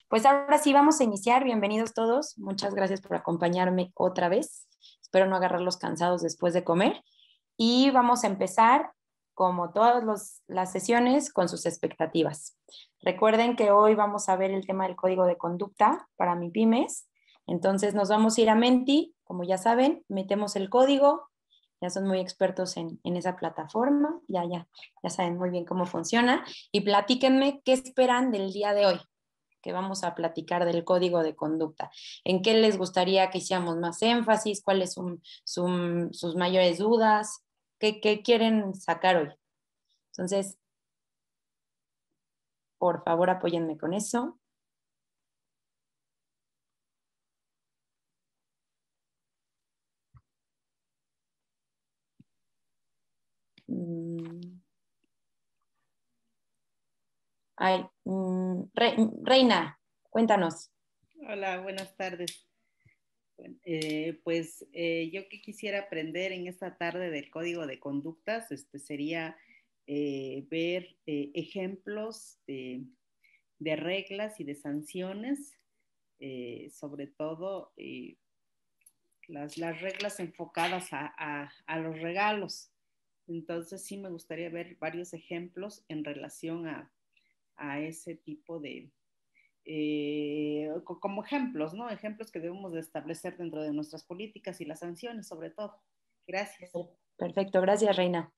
Pues ahora sí vamos a iniciar. Bienvenidos todos. Muchas gracias por acompañarme otra vez. Espero no agarrarlos cansados después de comer. Y vamos a empezar, como todas las sesiones, con sus expectativas. Recuerden que hoy vamos a ver el tema del código de conducta para MIPYMES. Entonces nos vamos a ir a Menti. Como ya saben, metemos el código. Ya son muy expertos en esa plataforma. Ya saben muy bien cómo funciona. Y platíquenme qué esperan del día de hoy, que vamos a platicar del código de conducta. ¿En qué les gustaría que hiciéramos más énfasis? ¿Cuáles son sus mayores dudas? ¿Qué quieren sacar hoy? Entonces, por favor, apóyenme con eso. Reina, cuéntanos. Hola, buenas tardes. Yo que quisiera aprender en esta tarde del código de conductas, sería ver ejemplos de reglas y de sanciones, sobre todo las reglas enfocadas a los regalos. Entonces sí me gustaría ver varios ejemplos en relación a ese tipo de, como ejemplos, ¿no? Ejemplos que debemos de establecer dentro de nuestras políticas y las sanciones, sobre todo. Gracias. Perfecto, gracias, Reina.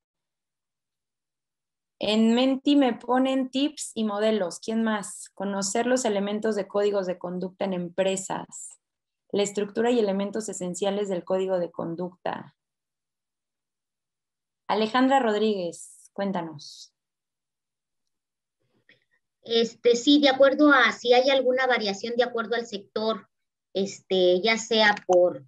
En Menti me ponen tips y modelos. ¿Quién más? Conocer los elementos de códigos de conducta en empresas. La estructura y elementos esenciales del código de conducta. Alejandra Rodríguez, cuéntanos. Sí, de acuerdo a si hay alguna variación de acuerdo al sector, ya sea por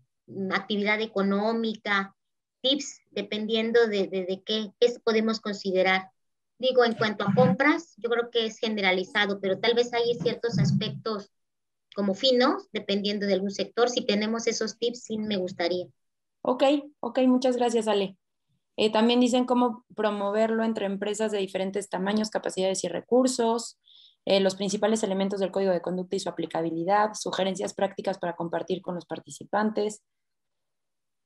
actividad económica, tips, dependiendo de qué podemos considerar. Digo, en cuanto a compras, yo creo que es generalizado, pero tal vez hay ciertos aspectos como finos, dependiendo de algún sector. Si tenemos esos tips, sí me gustaría. Ok, muchas gracias, Ale. También dicen cómo promoverlo entre empresas de diferentes tamaños, capacidades y recursos, los principales elementos del código de conducta y su aplicabilidad, sugerencias prácticas para compartir con los participantes,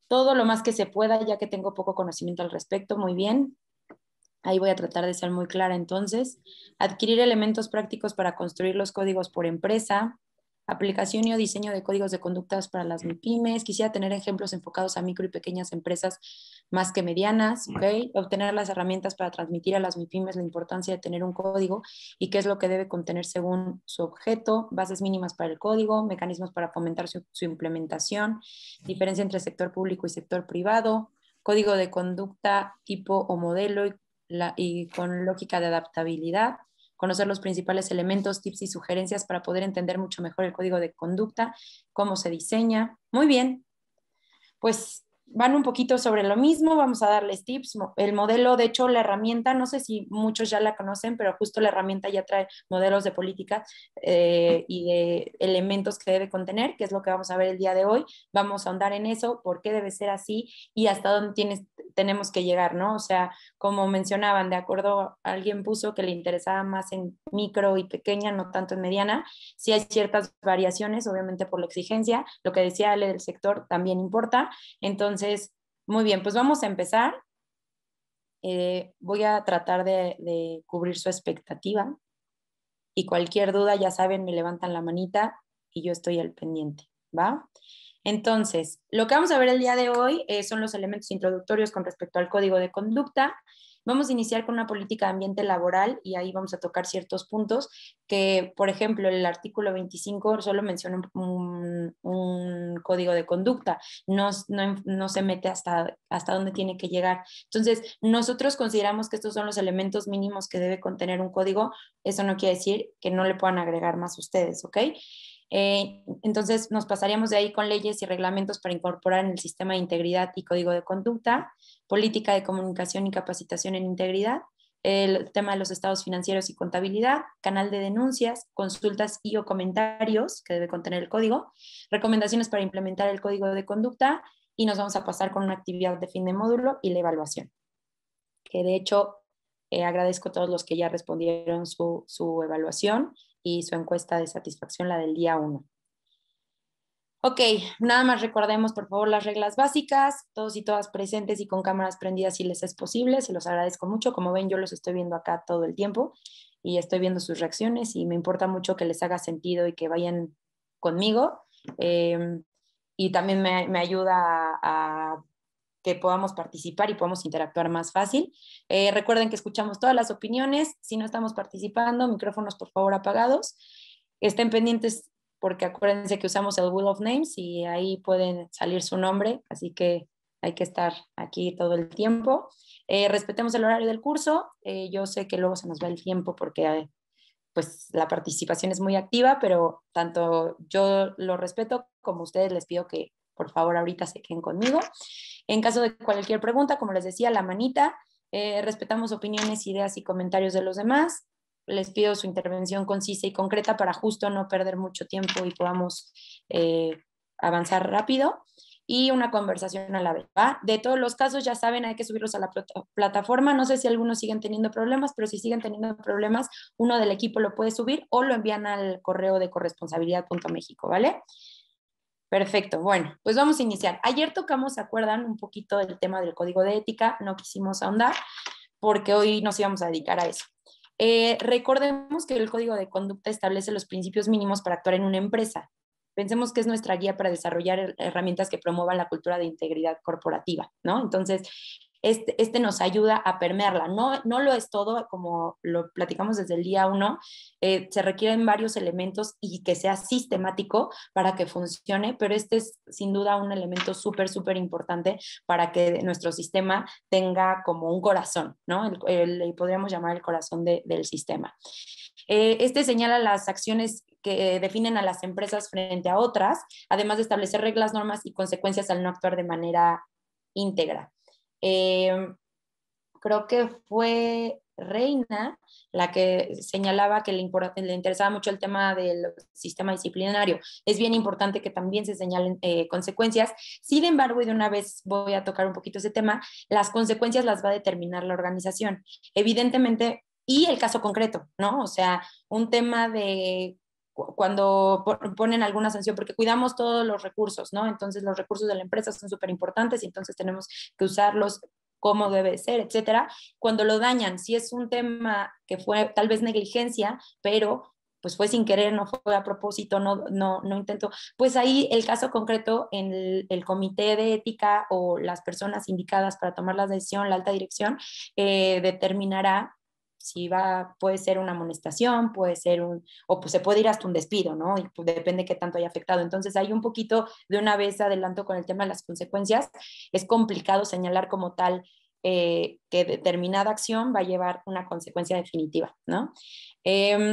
todo lo más que se pueda, ya que tengo poco conocimiento al respecto. Muy bien. Ahí voy a tratar de ser muy clara entonces. Adquirir elementos prácticos para construir los códigos por empresa, aplicación y o diseño de códigos de conductas para las MIPYMES. Quisiera tener ejemplos enfocados a micro y pequeñas empresas más que medianas, ¿ok? Obtener las herramientas para transmitir a las MIPYMES la importancia de tener un código y qué es lo que debe contener según su objeto, bases mínimas para el código, mecanismos para fomentar su implementación, diferencia entre sector público y sector privado, código de conducta tipo o modelo y con lógica de adaptabilidad, conocer los principales elementos, tips y sugerencias para poder entender mucho mejor el código de conducta, cómo se diseña. Muy bien, pues van un poquito sobre lo mismo, vamos a darles tips. El modelo, de hecho, la herramienta, no sé si muchos ya la conocen, pero justo la herramienta ya trae modelos de política y de elementos que debe contener, que es lo que vamos a ver el día de hoy. Vamos a ahondar en eso, por qué debe ser así y hasta dónde tenemos que llegar, ¿no? O sea, como mencionaban, de acuerdo, alguien puso que le interesaba más en micro y pequeña, no tanto en mediana. Sí hay ciertas variaciones, obviamente por la exigencia. Lo que decía Ale del sector también importa. Entonces, muy bien, pues vamos a empezar. Voy a tratar de cubrir su expectativa y cualquier duda, ya saben, me levantan la manita y yo estoy al pendiente, ¿va? Entonces, lo que vamos a ver el día de hoy son los elementos introductorios con respecto al código de conducta. Vamos a iniciar con una política de ambiente laboral y ahí vamos a tocar ciertos puntos que, por ejemplo, el artículo 25 solo menciona un código de conducta, no se mete hasta dónde tiene que llegar. Entonces, nosotros consideramos que estos son los elementos mínimos que debe contener un código. Eso no quiere decir que no le puedan agregar más ustedes, ¿ok? Entonces nos pasaríamos de ahí con leyes y reglamentos para incorporar en el sistema de integridad y código de conducta, política de comunicación y capacitación en integridad, el tema de los estados financieros y contabilidad, canal de denuncias, consultas y o comentarios que debe contener el código, recomendaciones para implementar el código de conducta y nos vamos a pasar con una actividad de fin de módulo y la evaluación, que de hecho agradezco a todos los que ya respondieron su evaluación y su encuesta de satisfacción, la del día 1. Ok, nada más recordemos por favor las reglas básicas, todos y todas presentes y con cámaras prendidas si les es posible, se los agradezco mucho. Como ven, yo los estoy viendo acá todo el tiempo y estoy viendo sus reacciones y me importa mucho que les haga sentido y que vayan conmigo. Y también me ayuda a que podamos participar y podamos interactuar más fácil. Recuerden que escuchamos todas las opiniones. Si no estamos participando, micrófonos por favor apagados. Estén pendientes porque acuérdense que usamos el Wheel of Names y ahí pueden salir su nombre, así que hay que estar aquí todo el tiempo. Respetemos el horario del curso. Yo sé que luego se nos va el tiempo porque pues la participación es muy activa, pero tanto yo lo respeto como ustedes les pido que por favor ahorita se queden conmigo. En caso de cualquier pregunta, como les decía, la manita, respetamos opiniones, ideas y comentarios de los demás. Les pido su intervención concisa y concreta para justo no perder mucho tiempo y podamos avanzar rápido. Y una conversación a la vez, ¿va? De todos los casos, ya saben, hay que subirlos a la plataforma. No sé si algunos siguen teniendo problemas, pero si siguen teniendo problemas, uno del equipo lo puede subir o lo envían al correo de corresponsabilidad.mexico, ¿vale? Perfecto, bueno, pues vamos a iniciar. Ayer tocamos, ¿se acuerdan? Un poquito del tema del código de ética, no quisimos ahondar porque hoy nos íbamos a dedicar a eso. Recordemos que el código de conducta establece los principios mínimos para actuar en una empresa. Pensemos que es nuestra guía para desarrollar herramientas que promuevan la cultura de integridad corporativa, ¿no? Entonces, este nos ayuda a permearla. No lo es todo, como lo platicamos desde el día 1, se requieren varios elementos y que sea sistemático para que funcione, pero este es sin duda un elemento súper, súper importante para que nuestro sistema tenga como un corazón, ¿no? Podríamos llamar el corazón del sistema. Este señala las acciones que definen a las empresas frente a otras, además de establecer reglas, normas y consecuencias al no actuar de manera íntegra. Creo que fue Reina la que señalaba que le interesaba mucho el tema del sistema disciplinario. Es bien importante que también se señalen consecuencias. Sin embargo, y de una vez voy a tocar un poquito ese tema, las consecuencias las va a determinar la organización. Evidentemente, y el caso concreto, ¿no? O sea, un tema de cuando ponen alguna sanción, porque cuidamos todos los recursos, ¿no? Entonces los recursos de la empresa son súper importantes y entonces tenemos que usarlos cómo debe ser, etcétera. Cuando lo dañan, si es un tema que fue tal vez negligencia, pero pues fue sin querer, no fue a propósito, no intentó, pues ahí el caso concreto en el comité de ética o las personas indicadas para tomar la decisión, la alta dirección, determinará si puede ser una amonestación, puede ser o pues se puede ir hasta un despido, ¿no? Y pues depende qué tanto haya afectado. Entonces hay un poquito de una vez adelanto con el tema de las consecuencias. Es complicado señalar como tal que determinada acción va a llevar una consecuencia definitiva, ¿no?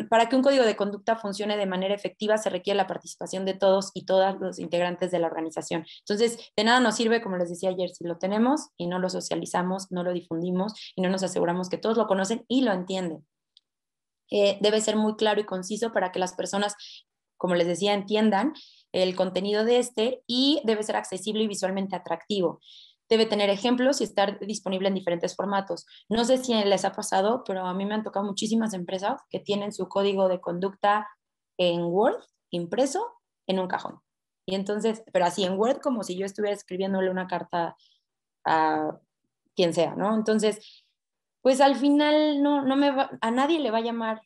Para que un código de conducta funcione de manera efectiva se requiere la participación de todos y todas los integrantes de la organización. Entonces, de nada nos sirve, como les decía ayer, si lo tenemos y no lo socializamos, no lo difundimos y no nos aseguramos que todos lo conocen y lo entienden. Debe ser muy claro y conciso para que las personas, como les decía, entiendan el contenido de y debe ser accesible y visualmente atractivo. Debe tener ejemplos y estar disponible en diferentes formatos. No sé si les ha pasado, pero a mí me han tocado muchísimas empresas que tienen su código de conducta en Word, impreso, en un cajón. Y entonces, pero así en Word, como si yo estuviera escribiéndole una carta a quien sea, ¿no? Entonces, pues al final a nadie le va a llamar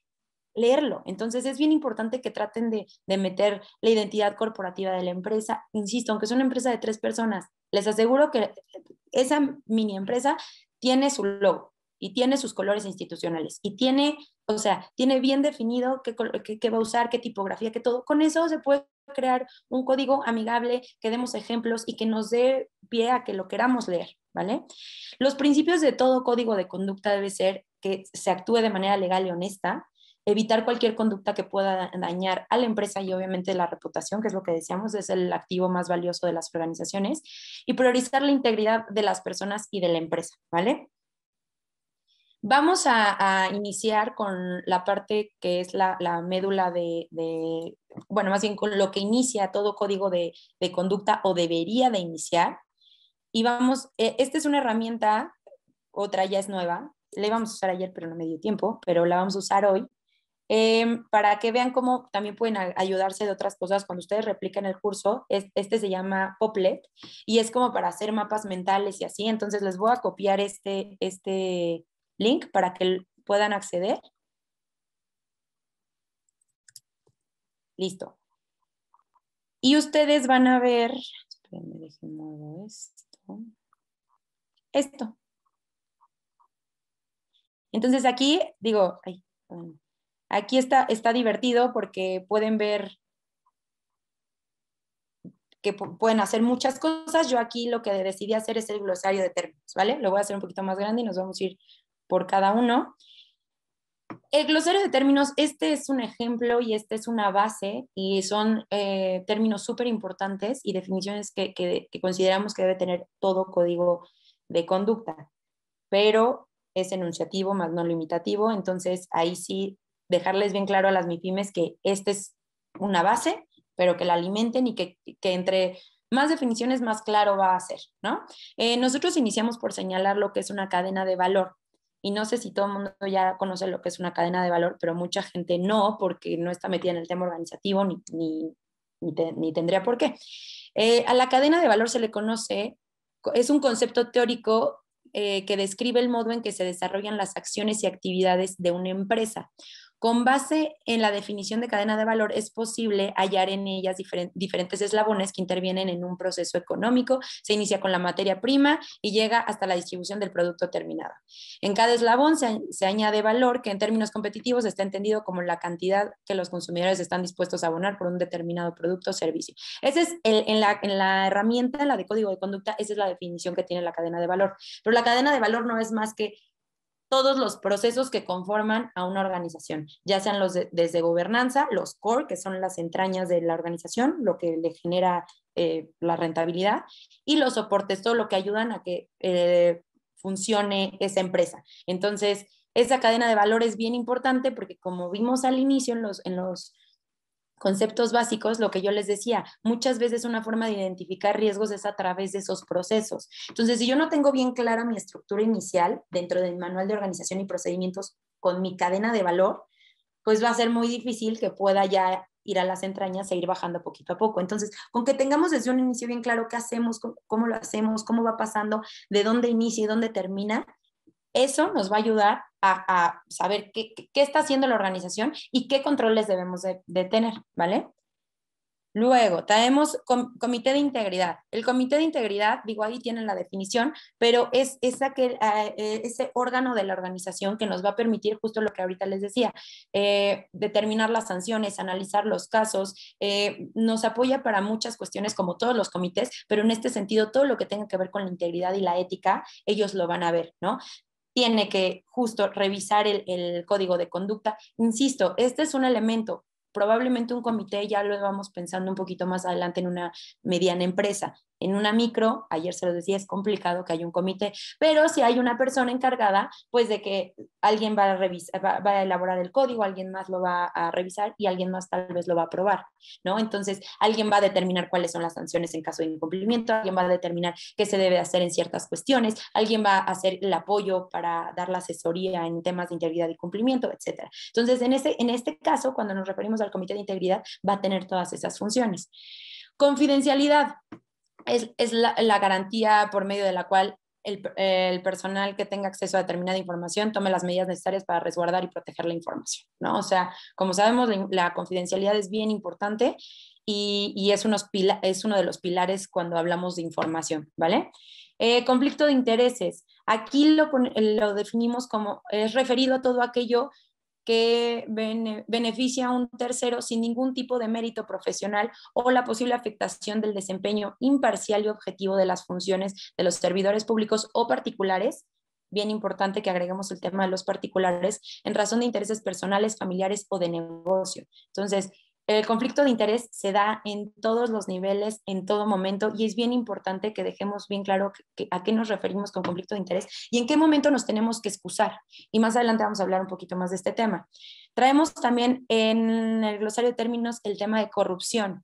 leerlo. Entonces es bien importante que traten de meter la identidad corporativa de la empresa. Insisto, aunque es una empresa de 3 personas, les aseguro que esa mini empresa tiene su logo y tiene sus colores institucionales y tiene bien definido qué va a usar, qué tipografía, qué todo. Con eso se puede crear un código amigable, que demos ejemplos y que nos dé pie a que lo queramos leer, ¿vale? Los principios de todo código de conducta debe ser que se actúe de manera legal y honesta, evitar cualquier conducta que pueda dañar a la empresa y obviamente la reputación, que es lo que decíamos, es el activo más valioso de las organizaciones, y priorizar la integridad de las personas y de la empresa, ¿vale? Vamos a iniciar con la parte que es la médula bueno, más bien con lo que inicia todo código de conducta o debería de iniciar. Y esta es una herramienta, otra ya es nueva, la íbamos a usar ayer pero no me dio tiempo, pero la vamos a usar hoy. Para que vean cómo también pueden ayudarse de otras cosas cuando ustedes replican el curso. Este se llama Poplet y es como para hacer mapas mentales y así. Entonces les voy a copiar este link para que puedan acceder. Listo. Y ustedes van a ver, espérenme, déjenme esto. Entonces aquí digo, aquí está divertido porque pueden ver que pueden hacer muchas cosas. Yo aquí lo que decidí hacer es el glosario de términos, ¿vale? Lo voy a hacer un poquito más grande y nos vamos a ir por cada uno. El glosario de términos, este es un ejemplo y este es una base y son términos súper importantes y definiciones que consideramos que debe tener todo código de conducta, pero es enunciativo más no limitativo. Entonces ahí sí dejarles bien claro a las MIPYMES que esta es una base, pero que la alimenten y que entre más definiciones más claro va a ser, ¿no? Nosotros iniciamos por señalar lo que es una cadena de valor. Y no sé si todo el mundo ya conoce lo que es una cadena de valor, pero mucha gente no, porque no está metida en el tema organizativo ni tendría por qué. A la cadena de valor se le conoce, es un concepto teórico que describe el modo en que se desarrollan las acciones y actividades de una empresa. Con base en la definición de cadena de valor, es posible hallar en ellas diferentes eslabones que intervienen en un proceso económico. Se inicia con la materia prima y llega hasta la distribución del producto terminado. En cada eslabón se añade valor, que en términos competitivos está entendido como la cantidad que los consumidores están dispuestos a abonar por un determinado producto o servicio. Esa es en la herramienta, la de código de conducta, esa es la definición que tiene la cadena de valor. Pero la cadena de valor no es más que todos los procesos que conforman a una organización, ya sean desde gobernanza, los core, que son las entrañas de la organización, lo que le genera la rentabilidad, y los soportes, todo lo que ayudan a que funcione esa empresa. Entonces, esa cadena de valor es bien importante porque, como vimos al inicio en los conceptos básicos, lo que yo les decía, muchas veces una forma de identificar riesgos es a través de esos procesos. Entonces, si yo no tengo bien clara mi estructura inicial dentro del manual de organización y procedimientos con mi cadena de valor, pues va a ser muy difícil que pueda ya ir a las entrañas e ir bajando poquito a poco. Entonces, con que tengamos desde un inicio bien claro qué hacemos, cómo lo hacemos, cómo va pasando, de dónde inicia y dónde termina, eso nos va a ayudar a saber qué está haciendo la organización y qué controles debemos de tener, ¿vale? Luego, tenemos comité de integridad. El comité de integridad, digo, ahí tienen la definición, pero es ese órgano de la organización que nos va a permitir justo lo que ahorita les decía, determinar las sanciones, analizar los casos, nos apoya para muchas cuestiones como todos los comités, pero en este sentido, todo lo que tenga que ver con la integridad y la ética, ellos lo van a ver, ¿no? Tiene que justo revisar el código de conducta. Insisto, este es un elemento. Probablemente un comité ya lo vamos pensando un poquito más adelante en una mediana empresa. En una micro, ayer se lo decía, es complicado que haya un comité, pero si hay una persona encargada, pues de que alguien va a elaborar el código, alguien más lo va a revisar y alguien más tal vez lo va a aprobar, ¿no? Entonces, alguien va a determinar cuáles son las sanciones en caso de incumplimiento, alguien va a determinar qué se debe hacer en ciertas cuestiones, alguien va a hacer el apoyo para dar la asesoría en temas de integridad y cumplimiento, etcétera. Entonces, en este caso, cuando nos referimos al comité de integridad, va a tener todas esas funciones. Confidencialidad es la garantía por medio de la cual el personal que tenga acceso a determinada información tome las medidas necesarias para resguardar y proteger la información, ¿no? O sea, como sabemos, la confidencialidad es bien importante y es uno de los pilares cuando hablamos de información, ¿vale? Conflicto de intereses. Aquí lo definimos como es referido a todo aquello que beneficia a un tercero sin ningún tipo de mérito profesional o la posible afectación del desempeño imparcial y objetivo de las funciones de los servidores públicos o particulares. Bien importante que agreguemos el tema de los particulares en razón de intereses personales, familiares o de negocio. Entonces, el conflicto de interés se da en todos los niveles, en todo momento, y es bien importante que dejemos bien claro a qué nos referimos con conflicto de interés y en qué momento nos tenemos que excusar. Y más adelante vamos a hablar un poquito más de este tema. Traemos también en el glosario de términos el tema de corrupción.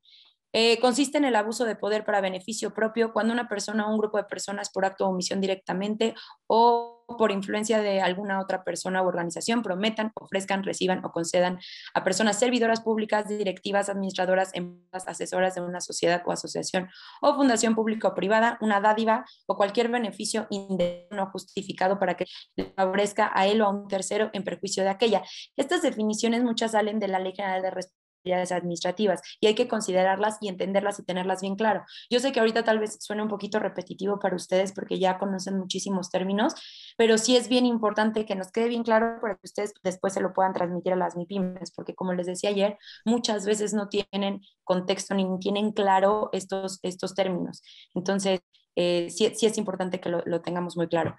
Consiste en el abuso de poder para beneficio propio cuando una persona o un grupo de personas por acto o omisión directamente o por influencia de alguna otra persona u organización prometan, ofrezcan, reciban o concedan a personas servidoras públicas, directivas, administradoras, empleadas, asesoras de una sociedad o asociación o fundación pública o privada, una dádiva o cualquier beneficio indebido no justificado para que le favorezca a él o a un tercero en perjuicio de aquella. Estas definiciones muchas salen de la Ley General de Responsabilidades Administrativas y hay que considerarlas y entenderlas y tenerlas bien claro. Yo sé que ahorita tal vez suene un poquito repetitivo para ustedes porque ya conocen muchísimos términos, pero sí es bien importante que nos quede bien claro para que ustedes después se lo puedan transmitir a las MIPYMES, porque como les decía ayer, muchas veces no tienen contexto ni tienen claro estos términos. Entonces, sí es importante que lo tengamos muy claro.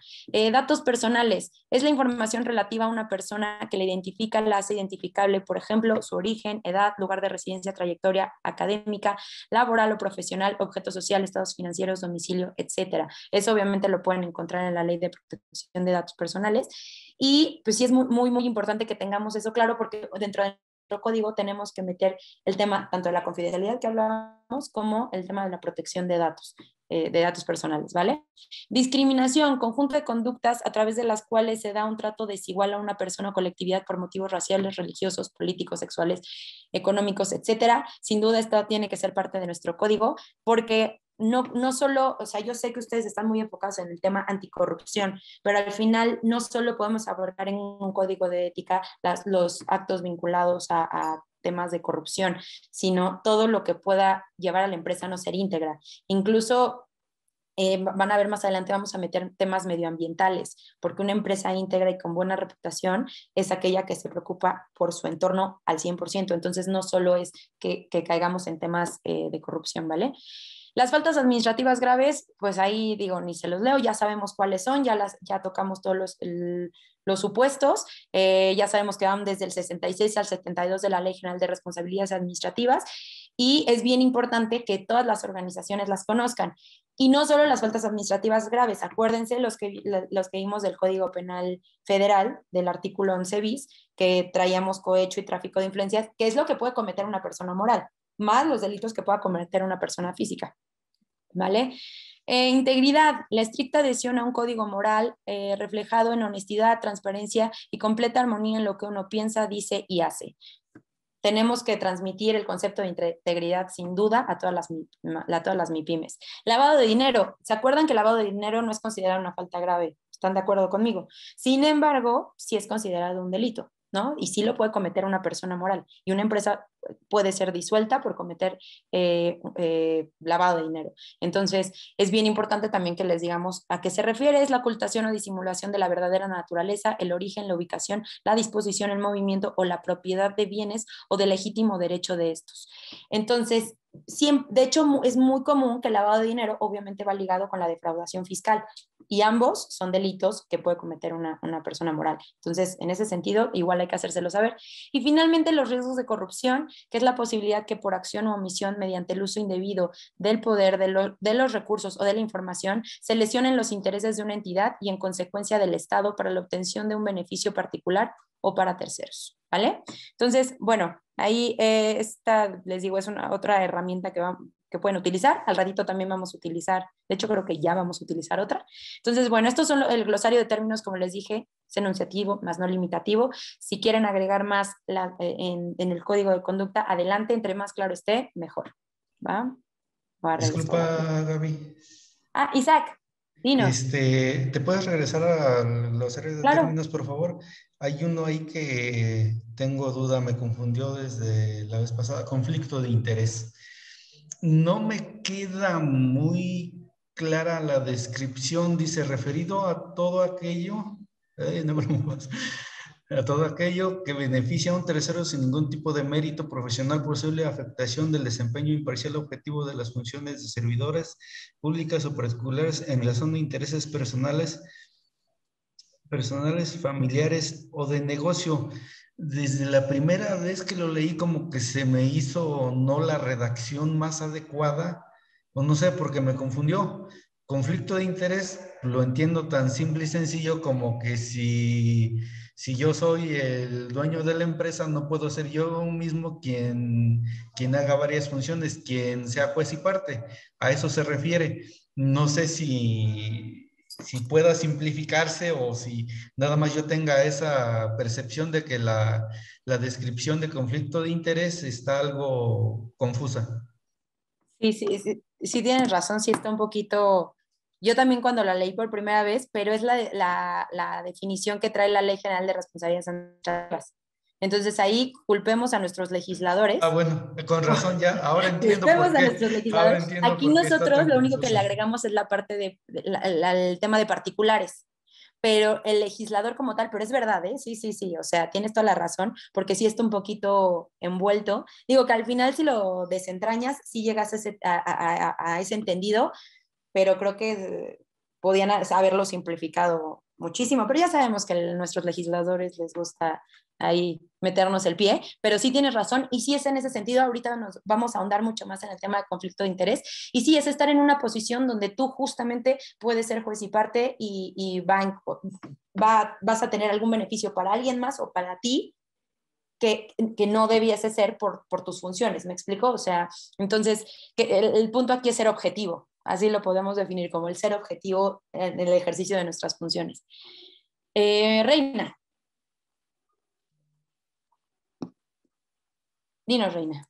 Datos personales. Es la información relativa a una persona que la identifica, la hace identificable, por ejemplo, su origen, edad, lugar de residencia, trayectoria académica, laboral o profesional, objeto social, estados financieros, domicilio, etcétera. Eso obviamente lo pueden encontrar en la Ley de Protección de Datos Personales. Y pues sí es muy importante que tengamos eso claro porque dentro de nuestro código tenemos que meter el tema tanto de la confidencialidad que hablábamos como el tema de la protección de datos personales, ¿vale? Discriminación, conjunto de conductas a través de las cuales se da un trato desigual a una persona o colectividad por motivos raciales, religiosos, políticos, sexuales, económicos, etcétera. Sin duda esto tiene que ser parte de nuestro código porque no solo, o sea, yo sé que ustedes están muy enfocados en el tema anticorrupción, pero al final no solo podemos abordar en un código de ética los actos vinculados a temas de corrupción, sino todo lo que pueda llevar a la empresa a no ser íntegra. Incluso van a ver más adelante, vamos a meter temas medioambientales, porque una empresa íntegra y con buena reputación es aquella que se preocupa por su entorno al 100%. Entonces, no solo es que caigamos en temas de corrupción, ¿vale? Las faltas administrativas graves, pues ahí digo, ni se los leo, ya sabemos cuáles son, ya tocamos todos los supuestos, ya sabemos que van desde el 66 al 72 de la Ley General de Responsabilidades Administrativas y es bien importante que todas las organizaciones las conozcan. Y no solo las faltas administrativas graves, acuérdense los que vimos del Código Penal Federal, del artículo 11 bis, que traíamos cohecho y tráfico de influencias, que es lo que puede cometer una persona moral, más los delitos que pueda cometer una persona física, ¿vale? Integridad, la estricta adhesión a un código moral reflejado en honestidad, transparencia y completa armonía en lo que uno piensa, dice y hace. Tenemos que transmitir el concepto de integridad sin duda a todas las MIPYMES. Lavado de dinero. ¿Se acuerdan que el lavado de dinero no es considerado una falta grave? ¿Están de acuerdo conmigo? Sin embargo, sí es considerado un delito, ¿no? Y sí lo puede cometer una persona moral. Y una empresa puede ser disuelta por cometer lavado de dinero. Entonces, es bien importante también que les digamos a qué se refiere. Es la ocultación o disimulación de la verdadera naturaleza, el origen, la ubicación, la disposición, el movimiento o la propiedad de bienes o del legítimo derecho de estos. Entonces, de hecho, es muy común que el lavado de dinero obviamente va ligado con la defraudación fiscal y ambos son delitos que puede cometer una persona moral. Entonces, en ese sentido, igual hay que hacérselo saber. Y finalmente, los riesgos de corrupción, que es la posibilidad que por acción o omisión mediante el uso indebido del poder, de los recursos o de la información, se lesionen los intereses de una entidad y en consecuencia del Estado para la obtención de un beneficio particular o para terceros, ¿vale? Entonces, bueno, ahí esta, les digo, es otra herramienta que pueden utilizar. Al ratito también vamos a utilizar, de hecho creo que ya vamos a utilizar otra. Entonces, bueno, estos son el glosario de términos, como les dije, es enunciativo, más no limitativo. Si quieren agregar más en el código de conducta, adelante, entre más claro esté, mejor. ¿Va? Disculpa, Gaby. Ah, Isaac, dinos. ¿Te puedes regresar a los áreas de Claro. términos, por favor? Hay uno ahí que tengo duda, me confundió desde la vez pasada, conflicto de interés. No me queda muy clara la descripción, dice, referido a todo aquello, no me más, a todo aquello que beneficia a un tercero sin ningún tipo de mérito profesional, posible afectación del desempeño imparcial objetivo de las funciones de servidores públicas o particulares en relación de intereses personales, familiares o de negocio. Desde la primera vez que lo leí como que se me hizo no la redacción más adecuada, o no sé, porque me confundió. Conflicto de interés lo entiendo tan simple y sencillo como que si yo soy el dueño de la empresa, no puedo ser yo mismo quien haga varias funciones, quien sea juez y parte. A eso se refiere. No sé si si pueda simplificarse o si nada más yo tenga esa percepción de que la descripción de conflicto de interés está algo confusa. Sí, sí, sí, sí tienes razón, sí está un poquito. Yo también cuando la leí por primera vez, pero es la definición que trae la Ley General de Responsabilidades Administrativas. Entonces ahí culpemos a nuestros Ah, legisladores. bueno, con razón ya, ahora entiendo por Culpemos a qué, nuestros ahora legisladores. entiendo Aquí por qué está nosotros tan lo único que le confusa. agregamos es la parte el tema de particulares, pero el legislador como tal, pero es verdad, ¿eh? Sí, sí, sí, o sea, tienes toda la razón, porque sí está un poquito envuelto. Digo que al final si lo desentrañas, sí llegas a ese entendido, pero creo que podían haberlo simplificado muchísimo, pero ya sabemos que a nuestros legisladores les gusta ahí meternos el pie, pero sí tienes razón, y sí es en ese sentido, ahorita nos vamos a ahondar mucho más en el tema de conflicto de interés, y sí es estar en una posición donde tú justamente puedes ser juez y parte y vas a tener algún beneficio para alguien más o para ti, que no debiese ser por tus funciones, ¿me explico? O sea, entonces, el punto aquí es ser objetivo, así lo podemos definir como el ser objetivo en el ejercicio de nuestras funciones. Reina, dinos, Reina.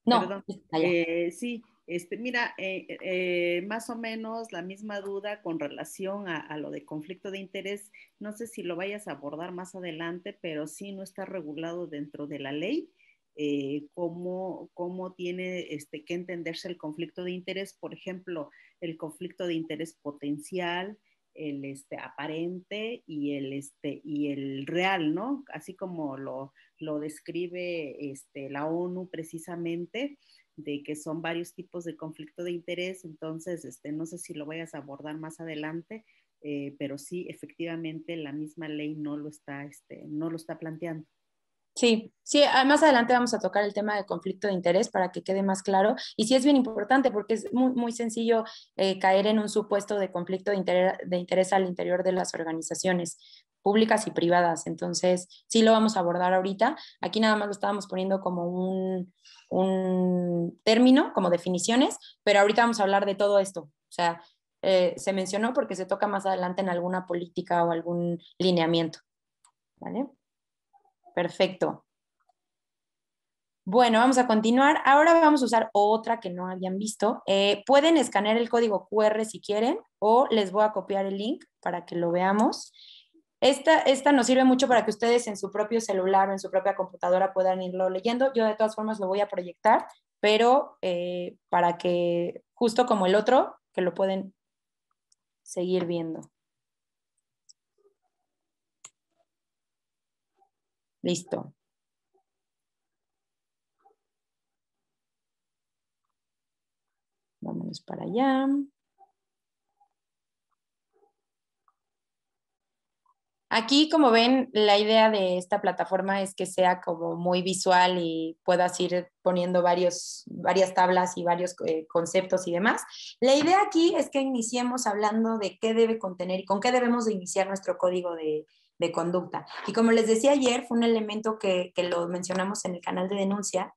No, Perdón. allá. Sí, mira, más o menos la misma duda con relación a lo de conflicto de interés. No sé si lo vayas a abordar más adelante, pero sí no está regulado dentro de la ley. Cómo tiene que entenderse el conflicto de interés, por ejemplo, el conflicto de interés potencial, el aparente y el real, ¿no? Así como lo describe la ONU precisamente, de que son varios tipos de conflicto de interés. Entonces, no sé si lo vayas a abordar más adelante, pero sí, efectivamente, la misma ley no lo está planteando. Sí, sí, más adelante vamos a tocar el tema de conflicto de interés para que quede más claro. Y sí es bien importante porque es muy, muy sencillo caer en un supuesto de conflicto de interés al interior de las organizaciones públicas y privadas. Entonces, sí lo vamos a abordar ahorita. Aquí nada más lo estábamos poniendo como un término, como definiciones, pero ahorita vamos a hablar de todo esto. O sea, se mencionó porque se toca más adelante en alguna política o algún lineamiento. ¿Vale? Perfecto. Bueno, vamos a continuar. Ahora vamos a usar otra que no habían visto. Pueden escanear el código QR si quieren o les voy a copiar el link para que lo veamos. Esta nos sirve mucho para que ustedes en su propio celular o en su propia computadora puedan irlo leyendo. Yo de todas formas lo voy a proyectar, pero para que justo como el otro, que lo pueden seguir viendo. Listo. Vámonos para allá. Aquí, como ven, la idea de esta plataforma es que sea como muy visual y puedas ir poniendo varias tablas y varios conceptos y demás. La idea aquí es que iniciemos hablando de qué debe contener y con qué debemos de iniciar nuestro código de conducta. Y como les decía ayer, fue un elemento que lo mencionamos en el canal de denuncia,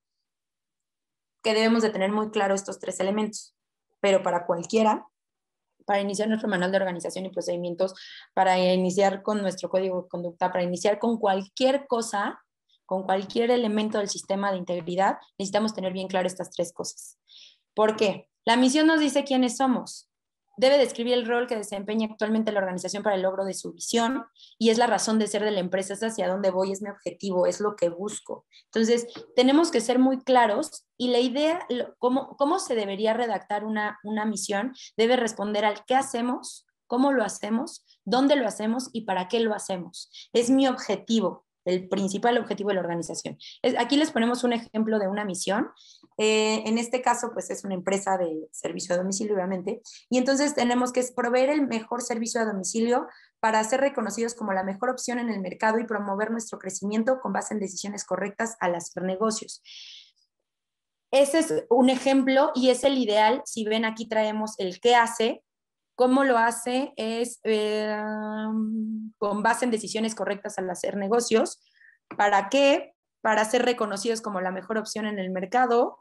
que debemos de tener muy claro estos 3 elementos, pero para cualquiera, para iniciar nuestro manual de organización y procedimientos, para iniciar con nuestro código de conducta, para iniciar con cualquier cosa, con cualquier elemento del sistema de integridad, necesitamos tener bien claro estas 3 cosas. ¿Por qué? La misión nos dice quiénes somos. Debe describir el rol que desempeña actualmente la organización para el logro de su visión y es la razón de ser de la empresa, es hacia dónde voy, es mi objetivo, es lo que busco. Entonces, tenemos que ser muy claros y la idea, cómo se debería redactar una misión, debe responder al qué hacemos, cómo lo hacemos, dónde lo hacemos y para qué lo hacemos. Es mi objetivo, el principal objetivo de la organización. Aquí les ponemos un ejemplo de una misión. En este caso, pues es una empresa de servicio a domicilio, obviamente, y entonces tenemos que proveer el mejor servicio a domicilio para ser reconocidos como la mejor opción en el mercado y promover nuestro crecimiento con base en decisiones correctas al hacer negocios. Ese es un ejemplo y es el ideal. Si ven, aquí traemos el qué hace. ¿Cómo lo hace? Es con base en decisiones correctas al hacer negocios. ¿Para qué? Para ser reconocidos como la mejor opción en el mercado,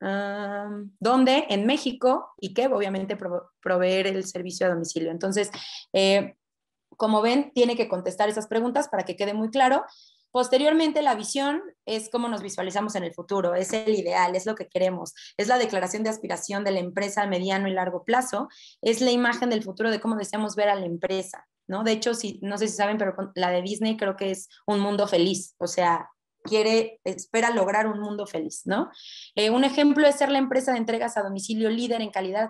¿Dónde? En México, y que obviamente proveer el servicio a domicilio. Entonces, como ven, tiene que contestar esas preguntas para que quede muy claro. Posteriormente, la visión es cómo nos visualizamos en el futuro, es el ideal, es lo que queremos, es la declaración de aspiración de la empresa a mediano y largo plazo, es la imagen del futuro de cómo deseamos ver a la empresa, ¿no? De hecho, no sé si saben, pero la de Disney creo que es un mundo feliz, o sea, espera lograr un mundo feliz, ¿no? Un ejemplo es ser la empresa de entregas a domicilio líder en calidad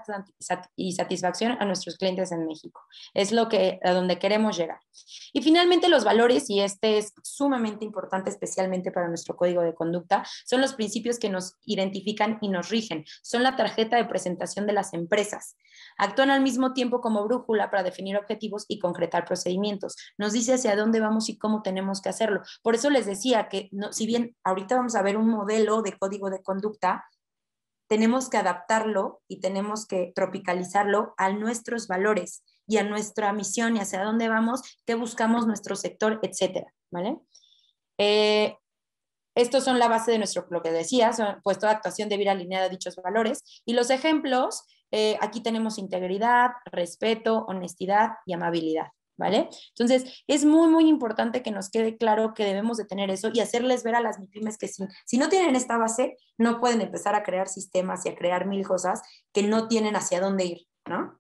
y satisfacción a nuestros clientes en México. Es a donde queremos llegar. Y finalmente los valores, y este es sumamente importante, especialmente para nuestro código de conducta, son los principios que nos identifican y nos rigen. Son la tarjeta de presentación de las empresas. Actúan al mismo tiempo como brújula para definir objetivos y concretar procedimientos. Nos dice hacia dónde vamos y cómo tenemos que hacerlo. Por eso les decía que si bien ahorita vamos a ver un modelo de código de conducta, tenemos que adaptarlo y tenemos que tropicalizarlo a nuestros valores y a nuestra misión y hacia dónde vamos, qué buscamos nuestro sector, etcétera, ¿vale? Estos son la base de lo que decía, pues toda actuación debe ir alineada a dichos valores. Y los ejemplos, aquí tenemos integridad, respeto, honestidad y amabilidad, ¿vale? Entonces, es muy, muy importante que nos quede claro que debemos de tener eso y hacerles ver a las MIPYMES que si no tienen esta base, no pueden empezar a crear sistemas y a crear mil cosas que no tienen hacia dónde ir, ¿no?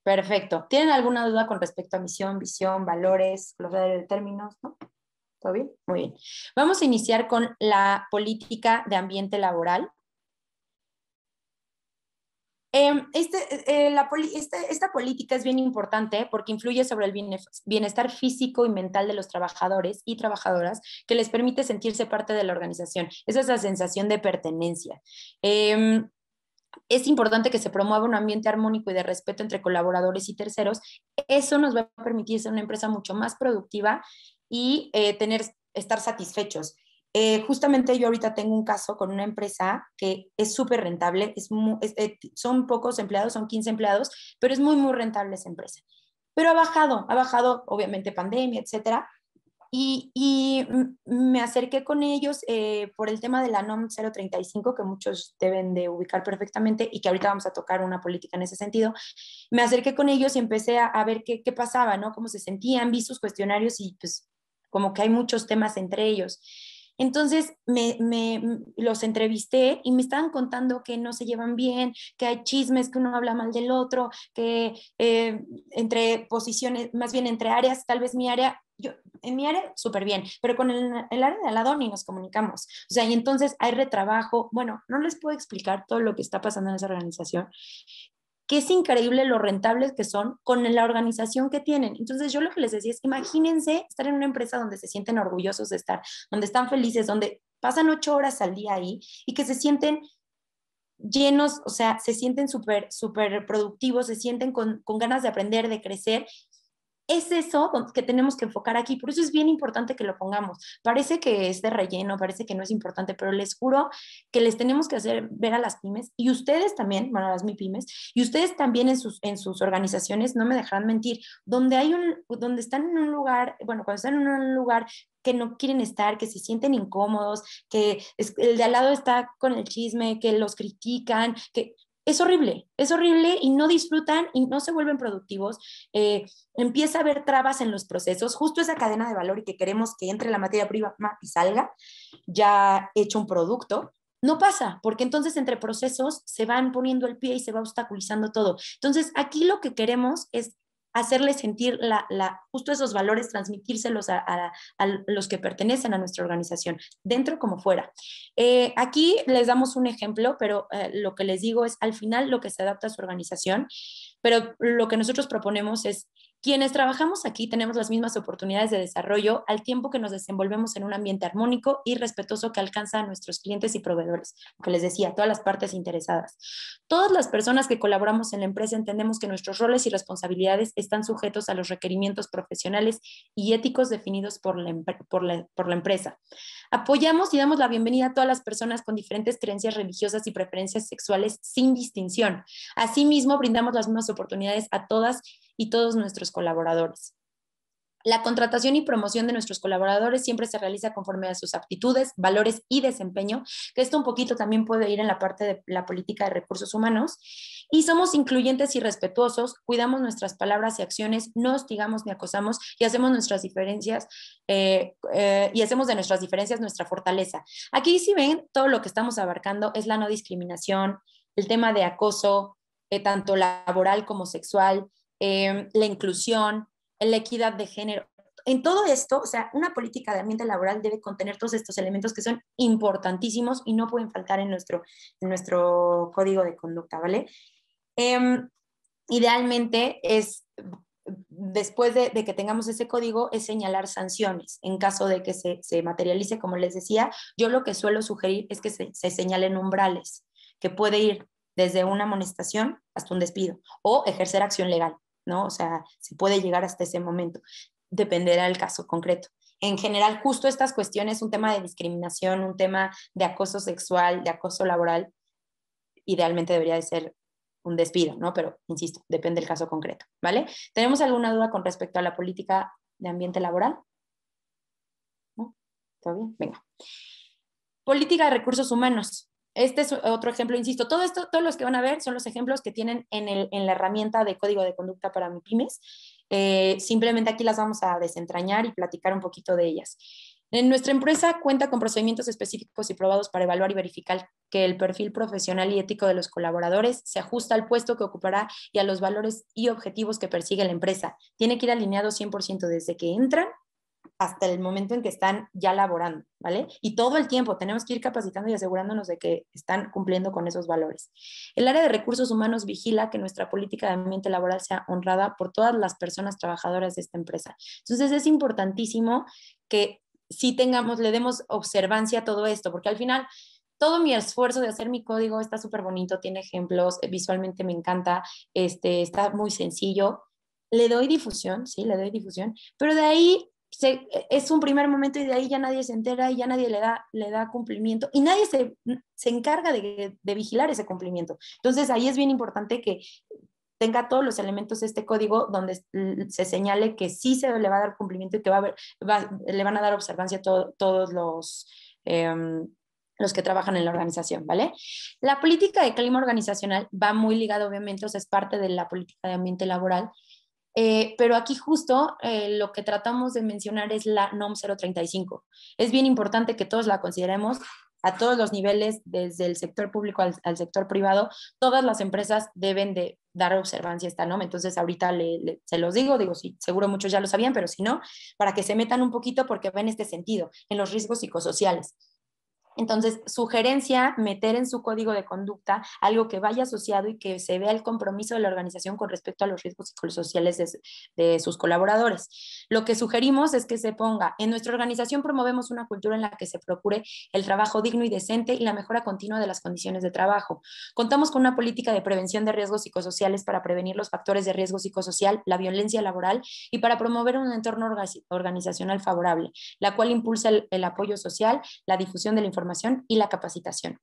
Perfecto. ¿Tienen alguna duda con respecto a misión, visión, valores, glosario de términos, no? ¿Todo bien? Muy bien. Vamos a iniciar con la política de ambiente laboral. Esta política es bien importante porque influye sobre el bienestar físico y mental de los trabajadores y trabajadoras, que les permite sentirse parte de la organización. Esa es la sensación de pertenencia. Es importante que se promueva un ambiente armónico y de respeto entre colaboradores y terceros. Eso nos va a permitir ser una empresa mucho más productiva y estar satisfechos. Justamente yo ahorita tengo un caso con una empresa que es súper rentable, son pocos empleados, son 15 empleados, pero es muy, muy rentable esa empresa. Pero ha bajado obviamente pandemia, etcétera. Y me acerqué con ellos por el tema de la NOM 035, que muchos deben de ubicar perfectamente y que ahorita vamos a tocar una política en ese sentido. Me acerqué con ellos y empecé a ver qué pasaba, ¿no? Cómo se sentían, vi sus cuestionarios y pues como que hay muchos temas entre ellos. Entonces los entrevisté y me estaban contando que no se llevan bien, que hay chismes, que uno habla mal del otro, que entre posiciones, más bien entre áreas, tal vez en mi área súper bien, pero con el área de al lado ni nos comunicamos. O sea, y entonces hay retrabajo. Bueno, no les puedo explicar todo lo que está pasando en esa organización, que es increíble lo rentables que son con la organización que tienen. Entonces yo lo que les decía es, imagínense estar en una empresa donde se sienten orgullosos de estar, donde están felices, donde pasan 8 horas al día ahí y que se sienten llenos, o sea, se sienten súper productivos, se sienten con ganas de aprender, de crecer. Es eso que tenemos que enfocar aquí, por eso es bien importante que lo pongamos. Parece que es de relleno, parece que no es importante, pero les juro que les tenemos que hacer ver a las pymes, y ustedes también, bueno, a las MIPYMES, y ustedes también en sus organizaciones, no me dejarán mentir, donde están en un lugar, bueno, cuando están en un lugar que no quieren estar, que se sienten incómodos, que el de al lado está con el chisme, que los critican, que es horrible y no disfrutan y no se vuelven productivos. Empieza a haber trabas en los procesos, justo esa cadena de valor y que queremos que entre la materia prima y salga ya hecho un producto. No pasa, porque entonces entre procesos se van poniendo el pie y se va obstaculizando todo. Entonces aquí lo que queremos es hacerles sentir justo esos valores, transmitírselos a los que pertenecen a nuestra organización, dentro como fuera. Aquí les damos un ejemplo, pero lo que les digo es al final lo que se adapta a su organización, pero lo que nosotros proponemos es quienes trabajamos aquí tenemos las mismas oportunidades de desarrollo al tiempo que nos desenvolvemos en un ambiente armónico y respetuoso que alcanza a nuestros clientes y proveedores, lo que les decía, todas las partes interesadas. Todas las personas que colaboramos en la empresa entendemos que nuestros roles y responsabilidades están sujetos a los requerimientos profesionales y éticos definidos por la empresa. Apoyamos y damos la bienvenida a todas las personas con diferentes creencias religiosas y preferencias sexuales sin distinción. Asimismo, brindamos las mismas oportunidades a todas y todos nuestros colaboradores. La contratación y promoción de nuestros colaboradores siempre se realiza conforme a sus aptitudes, valores y desempeño, que esto un poquito también puede ir en la parte de la política de recursos humanos. Y somos incluyentes y respetuosos, cuidamos nuestras palabras y acciones, no hostigamos ni acosamos y hacemos nuestras diferencias y hacemos de nuestras diferencias nuestra fortaleza. Aquí, si ven, todo lo que estamos abarcando es la no discriminación, el tema de acoso, tanto laboral como sexual, la inclusión, la equidad de género. En todo esto, o sea, una política de ambiente laboral debe contener todos estos elementos que son importantísimos y no pueden faltar en nuestro código de conducta, ¿vale? Idealmente es, después de que tengamos ese código, es señalar sanciones. En caso de que se materialice, como les decía, yo lo que suelo sugerir es que se señalen umbrales, que puede ir desde una amonestación hasta un despido o ejercer acción legal, ¿no? O sea, se puede llegar hasta ese momento, dependerá del caso concreto. En general, justo estas cuestiones, un tema de discriminación, un tema de acoso sexual, de acoso laboral, idealmente debería de ser un despido, ¿no? Pero, insisto, depende del caso concreto, ¿vale? ¿Tenemos alguna duda con respecto a la política de ambiente laboral? ¿No? ¿Todo bien? Venga. Política de recursos humanos. Este es otro ejemplo, insisto, todo esto, todos los que van a ver son los ejemplos que tienen en la herramienta de código de conducta para MIPYMES. Simplemente aquí las vamos a desentrañar y platicar un poquito de ellas. En nuestra empresa cuenta con procedimientos específicos y probados para evaluar y verificar que el perfil profesional y ético de los colaboradores se ajusta al puesto que ocupará y a los valores y objetivos que persigue la empresa. Tiene que ir alineado 100% desde que entran hasta el momento en que están ya laborando, ¿vale? Y todo el tiempo tenemos que ir capacitando y asegurándonos de que están cumpliendo con esos valores. El área de recursos humanos vigila que nuestra política de ambiente laboral sea honrada por todas las personas trabajadoras de esta empresa. Entonces es importantísimo que sí le demos observancia a todo esto, porque al final todo mi esfuerzo de hacer mi código está súper bonito, tiene ejemplos, visualmente me encanta, está muy sencillo. Le doy difusión, sí, le doy difusión, pero de ahí es un primer momento y de ahí ya nadie se entera y ya nadie le da cumplimiento y nadie se encarga de vigilar ese cumplimiento. Entonces ahí es bien importante que tenga todos los elementos de este código donde se señale que sí se le va a dar cumplimiento y que le van a dar observancia a todos los que trabajan en la organización, ¿vale? La política de clima organizacional va muy ligada, obviamente, o sea, es parte de la política de ambiente laboral, pero aquí justo lo que tratamos de mencionar es la NOM 035. Es bien importante que todos la consideremos a todos los niveles, desde el sector público al sector privado. Todas las empresas deben de dar observancia a esta NOM. Entonces ahorita se los digo, sí, seguro muchos ya lo sabían, pero si no, para que se metan un poquito porque va en este sentido, en los riesgos psicosociales. Entonces, sugerencia, meter en su código de conducta algo que vaya asociado y que se vea el compromiso de la organización con respecto a los riesgos psicosociales de sus colaboradores. Lo que sugerimos es que se ponga, en nuestra organización promovemos una cultura en la que se procure el trabajo digno y decente y la mejora continua de las condiciones de trabajo. Contamos con una política de prevención de riesgos psicosociales para prevenir los factores de riesgo psicosocial, la violencia laboral y para promover un entorno organizacional favorable, la cual impulsa el apoyo social, la difusión de la información y la capacitación.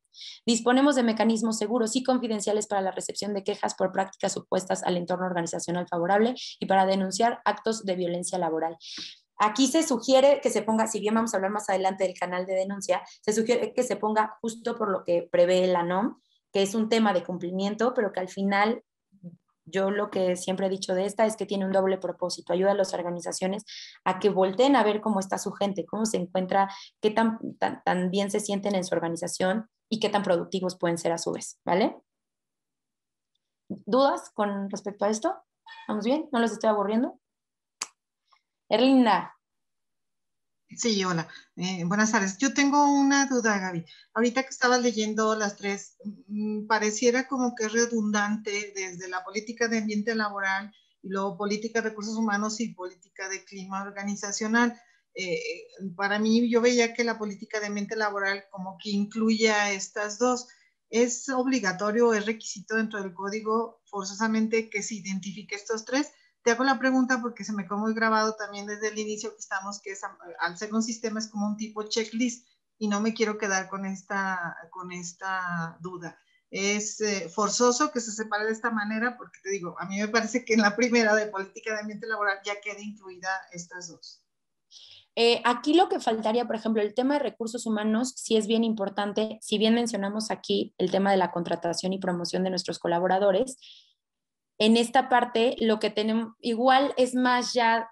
Disponemos de mecanismos seguros y confidenciales para la recepción de quejas por prácticas opuestas al entorno organizacional favorable y para denunciar actos de violencia laboral. Aquí se sugiere que se ponga, si bien vamos a hablar más adelante del canal de denuncia, se sugiere que se ponga justo por lo que prevé la NOM, que es un tema de cumplimiento, pero que al final yo lo que siempre he dicho de esta es que tiene un doble propósito, ayuda a las organizaciones a que volteen a ver cómo está su gente, cómo se encuentra, qué tan bien se sienten en su organización y qué tan productivos pueden ser a su vez, ¿vale? ¿Dudas con respecto a esto? ¿Vamos bien? ¿No los estoy aburriendo? Erlinda. Sí, hola. Buenas tardes. Yo tengo una duda, Gaby. Ahorita que estabas leyendo las tres, pareciera como que es redundante desde la política de ambiente laboral y luego política de recursos humanos y política de clima organizacional. Para mí, yo veía que la política de ambiente laboral como que incluye a estas dos. ¿Es obligatorio, es requisito dentro del código forzosamente que se identifique estos tres? Te hago la pregunta porque se me quedó muy grabado también desde el inicio que estamos, que es, al ser un sistema es como un tipo checklist y no me quiero quedar con esta duda. es forzoso que se separe de esta manera, porque te digo, a mí me parece que en la primera de política de ambiente laboral ya queda incluida estas dos. Aquí lo que faltaría, por ejemplo, el tema de recursos humanos sí es bien importante. Si bien mencionamos aquí el tema de la contratación y promoción de nuestros colaboradores, en esta parte lo que tenemos igual es más ya,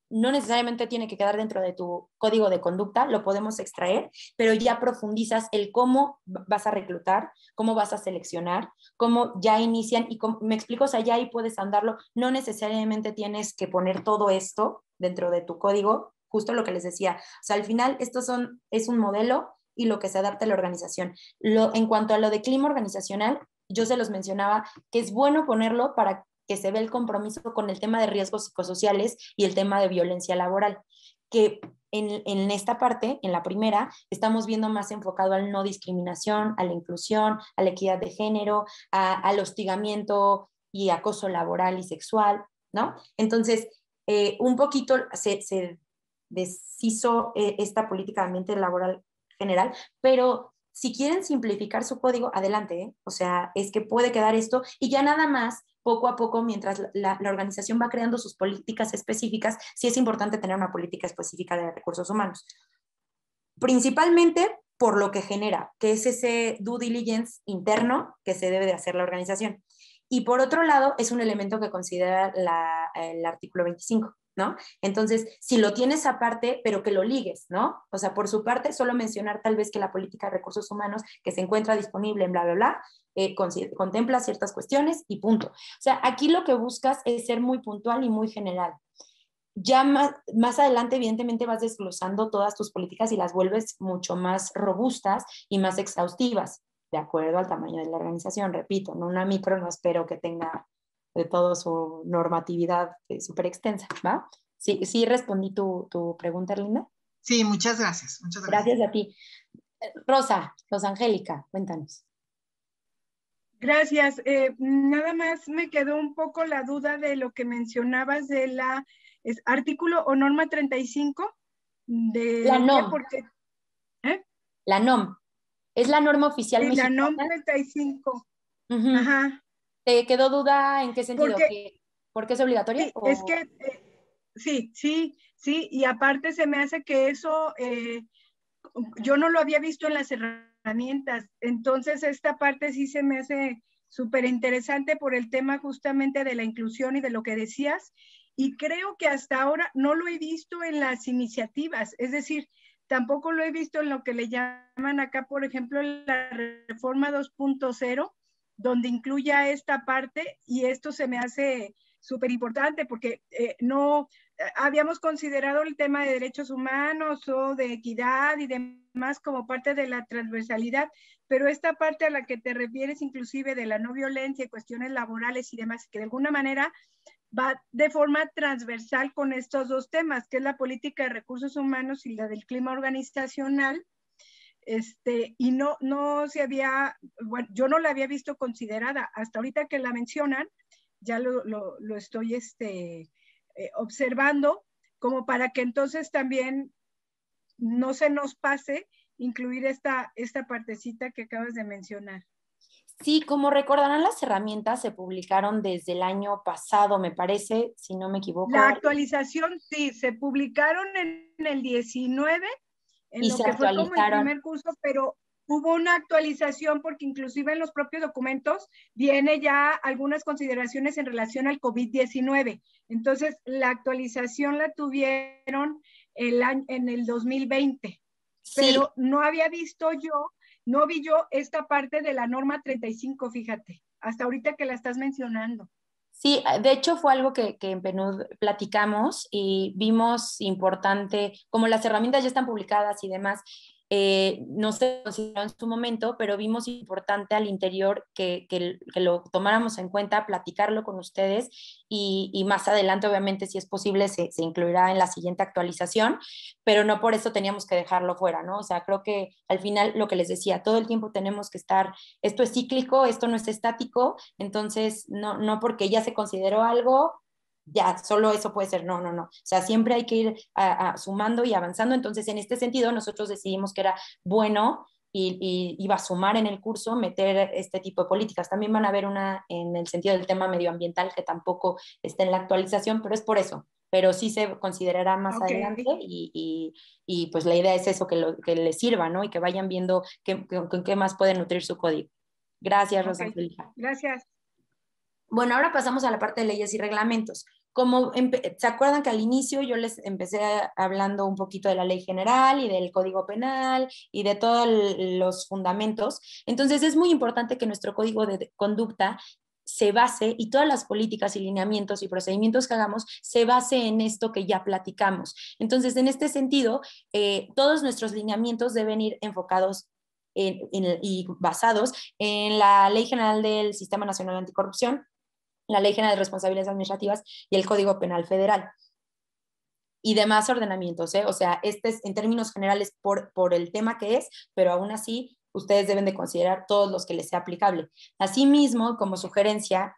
no necesariamente tiene que quedar dentro de tu código de conducta, lo podemos extraer, pero ya profundizas el cómo vas a reclutar, cómo vas a seleccionar, cómo ya inician y cómo, me explico, o sea, ya ahí puedes andarlo, no necesariamente tienes que poner todo esto dentro de tu código, justo lo que les decía, o sea, al final es un modelo y lo que se adapta a la organización. En cuanto a lo de clima organizacional, yo se los mencionaba que es bueno ponerlo para que se ve el compromiso con el tema de riesgos psicosociales y el tema de violencia laboral, que en esta parte, en la primera, estamos viendo más enfocado al no discriminación, a la inclusión, a la equidad de género, al hostigamiento y acoso laboral y sexual, ¿no? Entonces, un poquito se deshizo esta política de ambiente laboral general, pero si quieren simplificar su código, adelante, ¿eh? O sea, es que puede quedar esto y ya nada más, poco a poco, mientras la organización va creando sus políticas específicas, sí es importante tener una política específica de recursos humanos. Principalmente por lo que genera, que es ese due diligence interno que se debe de hacer la organización. Y por otro lado, es un elemento que considera el artículo 25. ¿No? Entonces, si lo tienes aparte, pero que lo ligues, ¿no? O sea, por su parte, solo mencionar tal vez que la política de recursos humanos que se encuentra disponible en bla, bla, bla, contempla ciertas cuestiones y punto. O sea, aquí lo que buscas es ser muy puntual y muy general. Ya más adelante, evidentemente, vas desglosando todas tus políticas y las vuelves mucho más robustas y más exhaustivas, de acuerdo al tamaño de la organización. Repito, no una micro, no espero que tenga de todo su normatividad súper extensa, ¿va? Sí, sí respondí tu pregunta, Erlinda. Sí, muchas gracias. Muchas gracias. Gracias a ti. Rosa Angélica, cuéntanos. Gracias. Nada más me quedó un poco la duda de lo que mencionabas de artículo o norma 35 de la NOM. La NOM. Es la norma oficial sí, mexicana. La NOM 35. Ajá. ¿Te quedó duda en qué sentido? ¿Por qué es obligatoria? Sí, es que sí, y aparte se me hace que eso yo no lo había visto en las herramientas, entonces esta parte sí se me hace súper interesante por el tema justamente de la inclusión y de lo que decías, y creo que hasta ahora no lo he visto en las iniciativas, es decir, tampoco lo he visto en lo que le llaman acá, por ejemplo, la reforma 2.0, donde incluya esta parte, y esto se me hace súper importante porque no habíamos considerado el tema de derechos humanos o de equidad y demás como parte de la transversalidad, pero esta parte a la que te refieres inclusive de la no violencia y cuestiones laborales y demás, que de alguna manera va de forma transversal con estos dos temas, que es la política de recursos humanos y la del clima organizacional, y no se había, bueno, yo no la había visto considerada, hasta ahorita que la mencionan, ya lo estoy observando, como para que entonces también no se nos pase incluir esta partecita que acabas de mencionar. Sí, como recordarán, las herramientas se publicaron desde el año pasado, me parece, si no me equivoco. La actualización, sí, se publicaron en el 19, en lo que fue como el primer curso, pero hubo una actualización porque inclusive en los propios documentos viene ya algunas consideraciones en relación al COVID-19. Entonces, la actualización la tuvieron en el 2020, sí. Pero no había visto yo, no vi yo esta parte de la norma 35, fíjate, hasta ahorita que la estás mencionando. Sí, de hecho fue algo que en PNUD platicamos y vimos importante, como las herramientas ya están publicadas y demás, no se consideró en su momento, pero vimos importante al interior que lo tomáramos en cuenta, platicarlo con ustedes y más adelante, obviamente, si es posible, se incluirá en la siguiente actualización, pero no por eso teníamos que dejarlo fuera, ¿no? O sea, creo que al final lo que les decía, todo el tiempo tenemos que estar, esto es cíclico, esto no es estático, entonces no porque ya se consideró algo, ya, solo eso puede ser, no. O sea, siempre hay que ir sumando y avanzando. Entonces, en este sentido, nosotros decidimos que era bueno y va a sumar en el curso meter este tipo de políticas. También van a ver una en el sentido del tema medioambiental que tampoco está en la actualización, pero es por eso. Pero sí se considerará más adelante y pues la idea es eso, que les sirva, ¿no? Y que vayan viendo con qué más pueden nutrir su código. Gracias, Rosa Angélica. Gracias. Bueno, ahora pasamos a la parte de leyes y reglamentos. Como ¿se acuerdan que al inicio yo les empecé hablando un poquito de la ley general y del código penal y de todos los fundamentos? Entonces es muy importante que nuestro código de conducta se base, y todas las políticas y lineamientos y procedimientos que hagamos se base en esto que ya platicamos. Entonces, en este sentido, todos nuestros lineamientos deben ir enfocados y basados en la Ley General del Sistema Nacional Anticorrupción, la Ley General de Responsabilidades Administrativas y el Código Penal Federal y demás ordenamientos, ¿eh? O sea, este es en términos generales por el tema que es, pero aún así ustedes deben de considerar todos los que les sea aplicable. Asimismo, como sugerencia,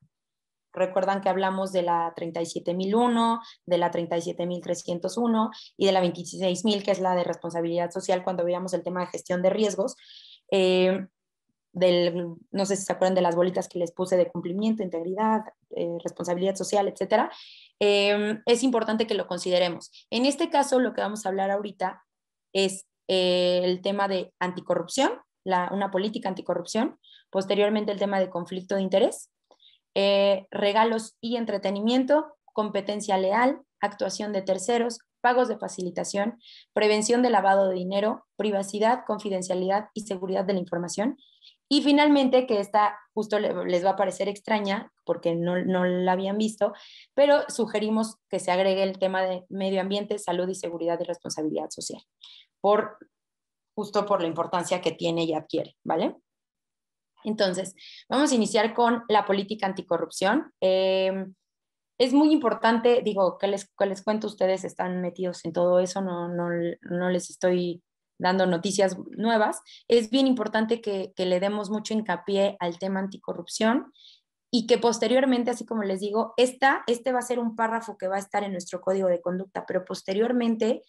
recuerdan que hablamos de la 37.001, de la 37.301 y de la 26.000, que es la de responsabilidad social, cuando veíamos el tema de gestión de riesgos. No sé si se acuerdan de las bolitas que les puse de cumplimiento, integridad, responsabilidad social, etcétera. Es importante que lo consideremos. En este caso, lo que vamos a hablar ahorita es el tema de anticorrupción, una política anticorrupción, posteriormente el tema de conflicto de interés, regalos y entretenimiento, competencia leal, actuación de terceros, pagos de facilitación, prevención de lavado de dinero, privacidad, confidencialidad y seguridad de la información. Y finalmente, que esta justo les va a parecer extraña porque no la habían visto, pero sugerimos que se agregue el tema de medio ambiente, salud y seguridad y responsabilidad social, justo por la importancia que tiene y adquiere, ¿vale? Entonces, vamos a iniciar con la política anticorrupción. Es muy importante, digo, que les cuento, ustedes están metidos en todo eso, no les estoy dando noticias nuevas. Es bien importante que le demos mucho hincapié al tema anticorrupción y que posteriormente, así como les digo, este va a ser un párrafo que va a estar en nuestro código de conducta, pero posteriormente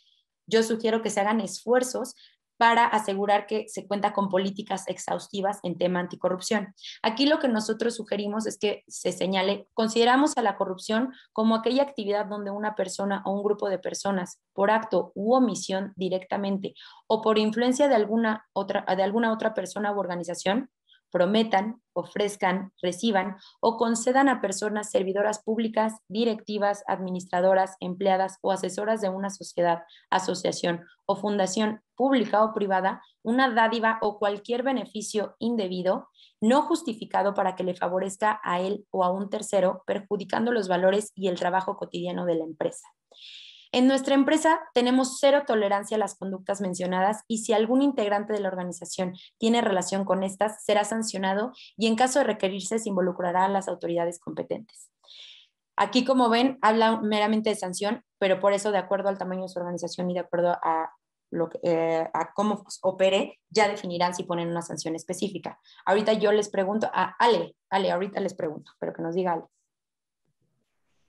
yo sugiero que se hagan esfuerzos para asegurar que se cuenta con políticas exhaustivas en tema anticorrupción. Aquí lo que nosotros sugerimos es que se señale, consideramos a la corrupción como aquella actividad donde una persona o un grupo de personas, por acto u omisión directamente o por influencia de alguna otra persona u organización, prometan, ofrezcan, reciban o concedan a personas servidoras públicas, directivas, administradoras, empleadas o asesoras de una sociedad, asociación o fundación pública o privada una dádiva o cualquier beneficio indebido, no justificado para que le favorezca a él o a un tercero, perjudicando los valores y el trabajo cotidiano de la empresa. En nuestra empresa tenemos cero tolerancia a las conductas mencionadas y si algún integrante de la organización tiene relación con estas, será sancionado y en caso de requerirse se involucrará a las autoridades competentes. Aquí, como ven, habla meramente de sanción, pero por eso, de acuerdo al tamaño de su organización y de acuerdo a cómo opere, ya definirán si ponen una sanción específica. Ahorita yo les pregunto a Ale, ahorita les pregunto, pero que nos diga Ale.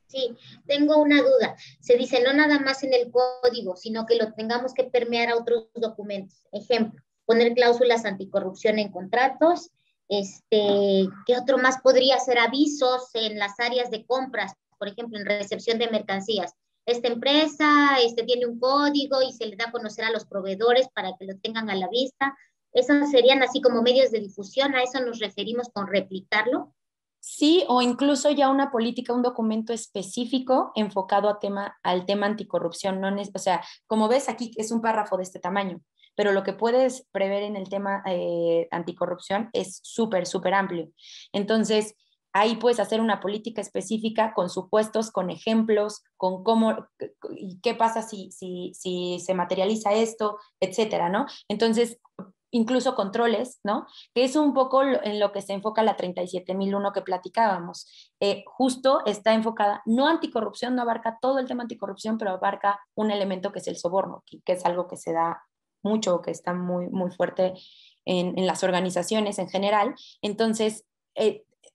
Sí, tengo una duda. Se dice no nada más en el código, sino que lo tengamos que permear a otros documentos. Ejemplo, poner cláusulas anticorrupción en contratos. ¿Qué otro más podría ser? Avisos en las áreas de compras, por ejemplo, en recepción de mercancías. Esta empresa tiene un código y se le da a conocer a los proveedores para que lo tengan a la vista. Esos serían así como medios de difusión, a eso nos referimos con replicarlo. Sí, o incluso ya una política, un documento específico enfocado al tema anticorrupción. O sea, como ves aquí es un párrafo de este tamaño, pero lo que puedes prever en el tema anticorrupción es súper, súper amplio. Entonces, ahí puedes hacer una política específica con supuestos, con ejemplos, con cómo y qué pasa si se materializa esto, etcétera, ¿no? Entonces, incluso controles, ¿no? Que es un poco en lo que se enfoca la 37.001 que platicábamos. Justo está enfocada, no anticorrupción, no abarca todo el tema anticorrupción, pero abarca un elemento que es el soborno, que es algo que se da mucho, que está muy, muy fuerte en las organizaciones en general. Entonces,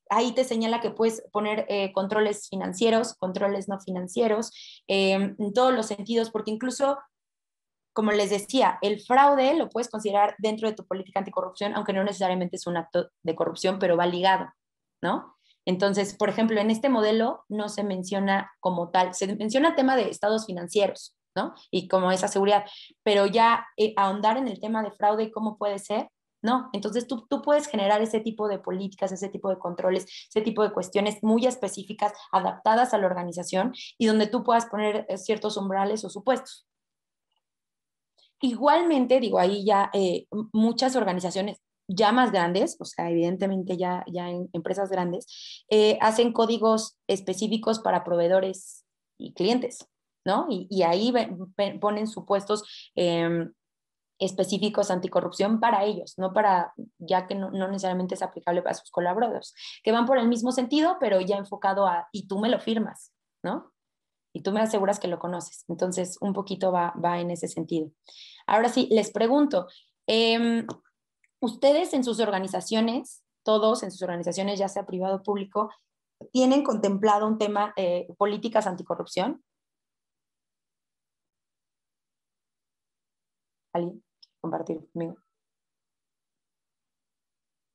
ahí te señala que puedes poner controles financieros, controles no financieros, en todos los sentidos, porque incluso como les decía, el fraude lo puedes considerar dentro de tu política anticorrupción, aunque no necesariamente es un acto de corrupción, pero va ligado, ¿no? Entonces, por ejemplo, en este modelo no se menciona como tal, se menciona el tema de estados financieros, ¿no? Y como esa seguridad, pero ya ahondar en el tema de fraude y cómo puede ser, no. Entonces tú puedes generar ese tipo de políticas, ese tipo de controles, ese tipo de cuestiones muy específicas, adaptadas a la organización y donde tú puedas poner ciertos umbrales o supuestos. Igualmente, digo, ahí ya muchas organizaciones ya más grandes, o sea, evidentemente ya en empresas grandes, hacen códigos específicos para proveedores y clientes, ¿no? Y ahí ponen supuestos específicos anticorrupción para ellos, no para, ya que no necesariamente es aplicable para sus colaboradores, que van por el mismo sentido, pero ya enfocado a, y tú me lo firmas, ¿no? Y tú me aseguras que lo conoces. Entonces, un poquito va en ese sentido. Ahora sí, les pregunto, ustedes en sus organizaciones, todos en sus organizaciones, ya sea privado o público, ¿tienen contemplado un tema, políticas anticorrupción? ¿Alguien quiere compartir conmigo?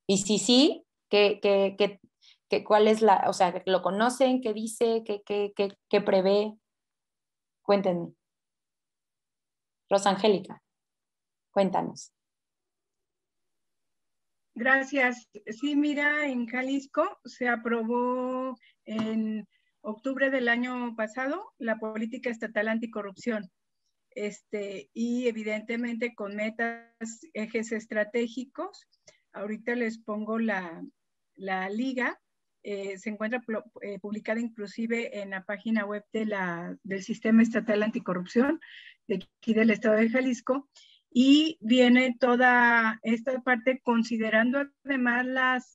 Y si sí, ¿cuál es la, o sea, lo conocen? ¿Qué dice? ¿Qué prevé? Cuéntenme. Rosangélica, cuéntanos. Gracias. Sí, mira, en Jalisco se aprobó en octubre del año pasado la política estatal anticorrupción. Y evidentemente con metas, ejes estratégicos. Ahorita les pongo la liga. Se encuentra publicada inclusive en la página web del Sistema Estatal Anticorrupción de aquí del Estado de Jalisco. Y viene toda esta parte considerando además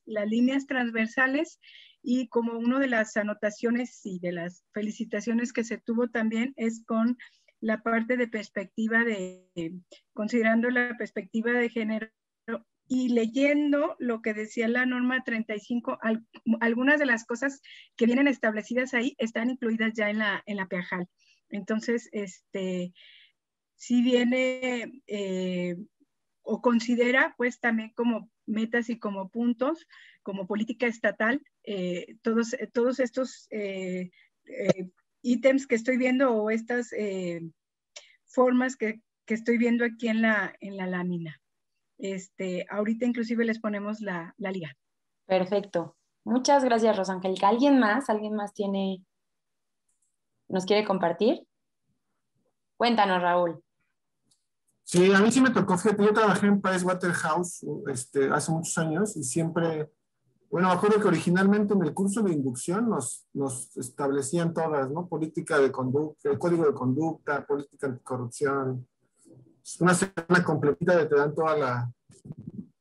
las líneas transversales, y como una de las anotaciones y de las felicitaciones que se tuvo también es con la parte de perspectiva considerando la perspectiva de género y leyendo lo que decía la norma 35, algunas de las cosas que vienen establecidas ahí están incluidas ya en la PEAJAL. Entonces, sí viene o considera pues también como metas y como puntos, como política estatal, todos estos ítems que estoy viendo o estas formas que estoy viendo aquí en la lámina. Ahorita inclusive les ponemos la liga. Perfecto. Muchas gracias, Rosangélica. ¿Alguien más? ¿Alguien más nos quiere compartir? Cuéntanos, Raúl. Sí, a mí sí me tocó, fíjate, yo trabajé en Pricewaterhouse hace muchos años y siempre, bueno, me acuerdo que originalmente en el curso de inducción nos establecían todas, ¿no? Política de conducta, el código de conducta, política anticorrupción. Es una semana completita de te dan toda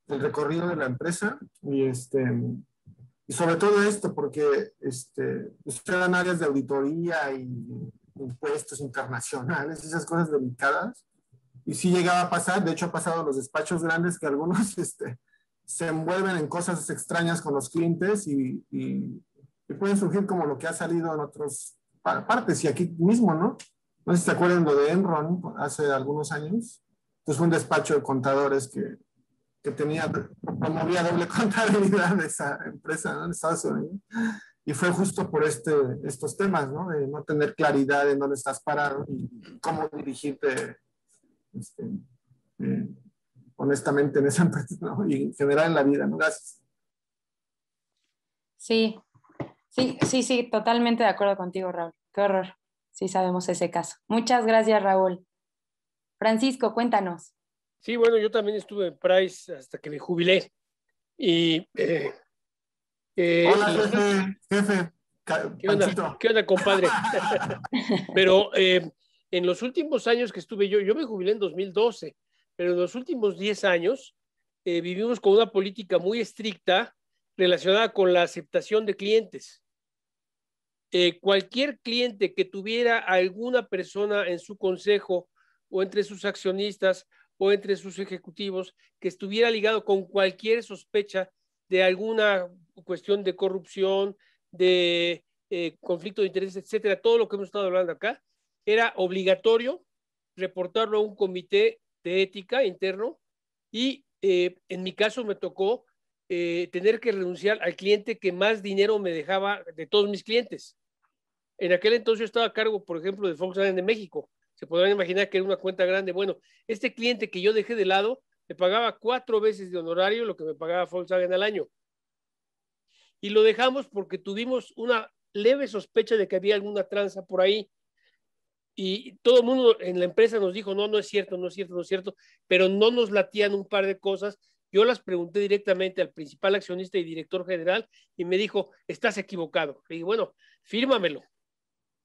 el recorrido de la empresa y sobre todo esto, porque eran áreas de auditoría y impuestos internacionales, esas cosas delicadas. Y sí llegaba a pasar, de hecho ha pasado en los despachos grandes que algunos se envuelven en cosas extrañas con los clientes y pueden surgir como lo que ha salido en otras partes y aquí mismo, ¿no? No sé si se acuerdan lo de Enron hace algunos años. Entonces fue un despacho de contadores que promovía doble contabilidad de esa empresa, ¿no? En Estados Unidos. Y fue justo por estos temas, ¿no? De no tener claridad en dónde estás parado y cómo dirigirte honestamente en esa empresa, ¿no? Y en general en la vida, ¿no? Gracias. Sí, totalmente de acuerdo contigo, Raúl. Qué horror. Sí sabemos ese caso. Muchas gracias, Raúl. Francisco, cuéntanos. Sí, bueno, yo también estuve en Price hasta que me jubilé. Y, hola, jefe. ¿Qué onda, compadre? Pero en los últimos años que estuve yo me jubilé en 2012, pero en los últimos 10 años vivimos con una política muy estricta relacionada con la aceptación de clientes. Cualquier cliente que tuviera alguna persona en su consejo o entre sus accionistas o entre sus ejecutivos que estuviera ligado con cualquier sospecha de alguna cuestión de corrupción, de conflicto de intereses, etcétera, todo lo que hemos estado hablando acá, era obligatorio reportarlo a un comité de ética interno y en mi caso me tocó tener que renunciar al cliente que más dinero me dejaba de todos mis clientes. En aquel entonces yo estaba a cargo, por ejemplo, de Volkswagen de México. Se podrán imaginar que era una cuenta grande. Bueno, este cliente que yo dejé de lado me pagaba 4 veces de honorario lo que me pagaba Volkswagen al año. Y lo dejamos porque tuvimos una leve sospecha de que había alguna tranza por ahí. Y todo el mundo en la empresa nos dijo, no, no es cierto, no es cierto, no es cierto, pero no nos latían un par de cosas. Yo las pregunté directamente al principal accionista y director general y me dijo, estás equivocado. Le dije, bueno, fírmamelo.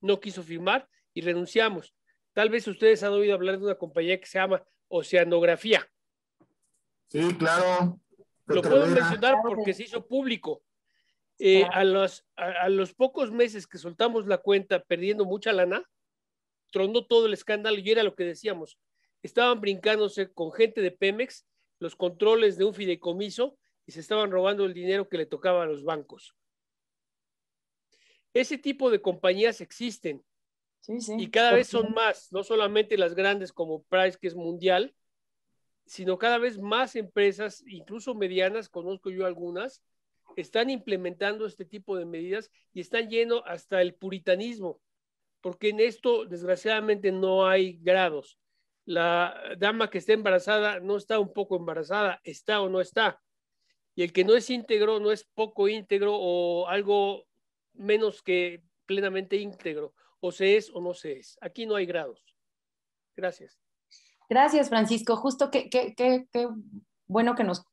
No quiso firmar y renunciamos. Tal vez ustedes han oído hablar de una compañía que se llama Oceanografía. Sí, claro. Lo puedo mencionar porque se hizo público. A los pocos meses que soltamos la cuenta perdiendo mucha lana, tronó todo el escándalo y era lo que decíamos. Estaban brincándose con gente de Pemex los controles de un fideicomiso y se estaban robando el dinero que le tocaba a los bancos. Ese tipo de compañías existen. Sí, sí. Y cada vez son más, no solamente las grandes como Price, que es mundial, sino cada vez más empresas, incluso medianas, conozco yo algunas, están implementando este tipo de medidas y están yendo hasta el puritanismo, porque en esto, desgraciadamente, no hay grados. La dama que está embarazada no está un poco embarazada, está o no está. Y el que no es íntegro no es poco íntegro o algo menos que plenamente íntegro. O se es o no se es. Aquí no hay grados. Gracias. Gracias, Francisco. Justo qué bueno que nos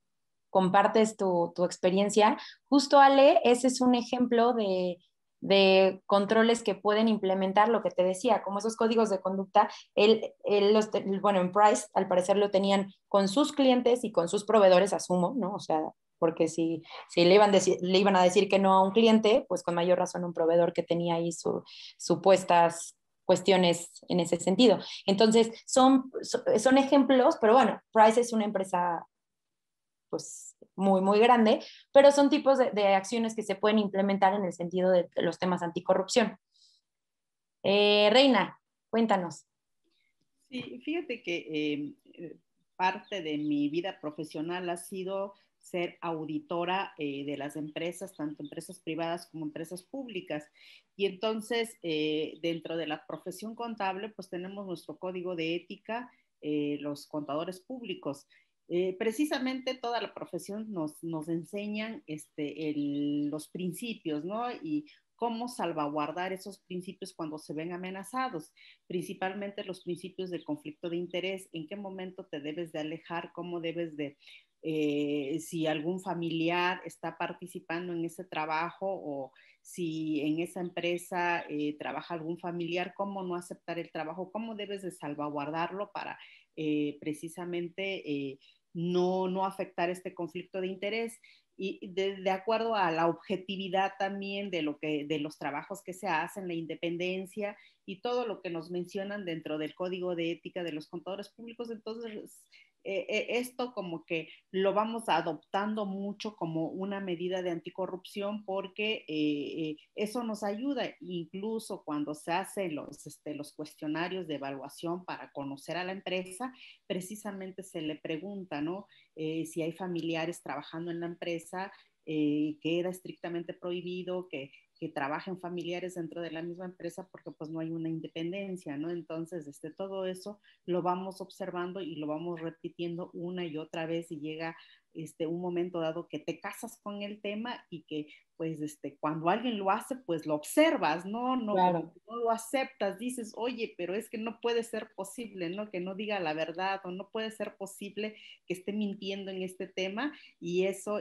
compartes tu experiencia. Justo, Ale, ese es un ejemplo de controles que pueden implementar lo que te decía, como esos códigos de conducta. Bueno, en Price al parecer lo tenían con sus clientes y con sus proveedores, asumo, ¿no? O sea, porque si le iban a decir que no a un cliente, pues con mayor razón un proveedor que tenía ahí supuestas cuestiones en ese sentido. Entonces, son ejemplos, pero bueno, Price es una empresa pues muy, muy grande, pero son tipos de acciones que se pueden implementar en el sentido de los temas anticorrupción. Reina, cuéntanos. Sí, fíjate que parte de mi vida profesional ha sido ser auditora de las empresas, tanto empresas privadas como empresas públicas. Y entonces, dentro de la profesión contable, pues tenemos nuestro código de ética, los contadores públicos. Precisamente toda la profesión nos enseñan los principios, ¿no? Y cómo salvaguardar esos principios cuando se ven amenazados, principalmente los principios del conflicto de interés, en qué momento te debes de alejar, cómo debes de, si algún familiar está participando en ese trabajo o si en esa empresa trabaja algún familiar, cómo no aceptar el trabajo, cómo debes de salvaguardarlo para precisamente no afectar este conflicto de interés y de acuerdo a la objetividad también de los trabajos que se hacen, la independencia y todo lo que nos mencionan dentro del código de ética de los contadores públicos. Entonces, esto como que lo vamos adoptando mucho como una medida de anticorrupción porque eso nos ayuda incluso cuando se hacen los cuestionarios de evaluación para conocer a la empresa, precisamente se le pregunta, ¿no? Si hay familiares trabajando en la empresa, queda estrictamente prohibido que trabajen familiares dentro de la misma empresa porque pues no hay una independencia, ¿no? Entonces, todo eso lo vamos observando y lo vamos repitiendo una y otra vez y llega un momento dado que te casas con el tema y que pues cuando alguien lo hace, pues lo observas, ¿no? Claro. No lo aceptas, dices, oye, pero es que no puede ser posible, ¿no? Que no diga la verdad o no puede ser posible que esté mintiendo en este tema y eso,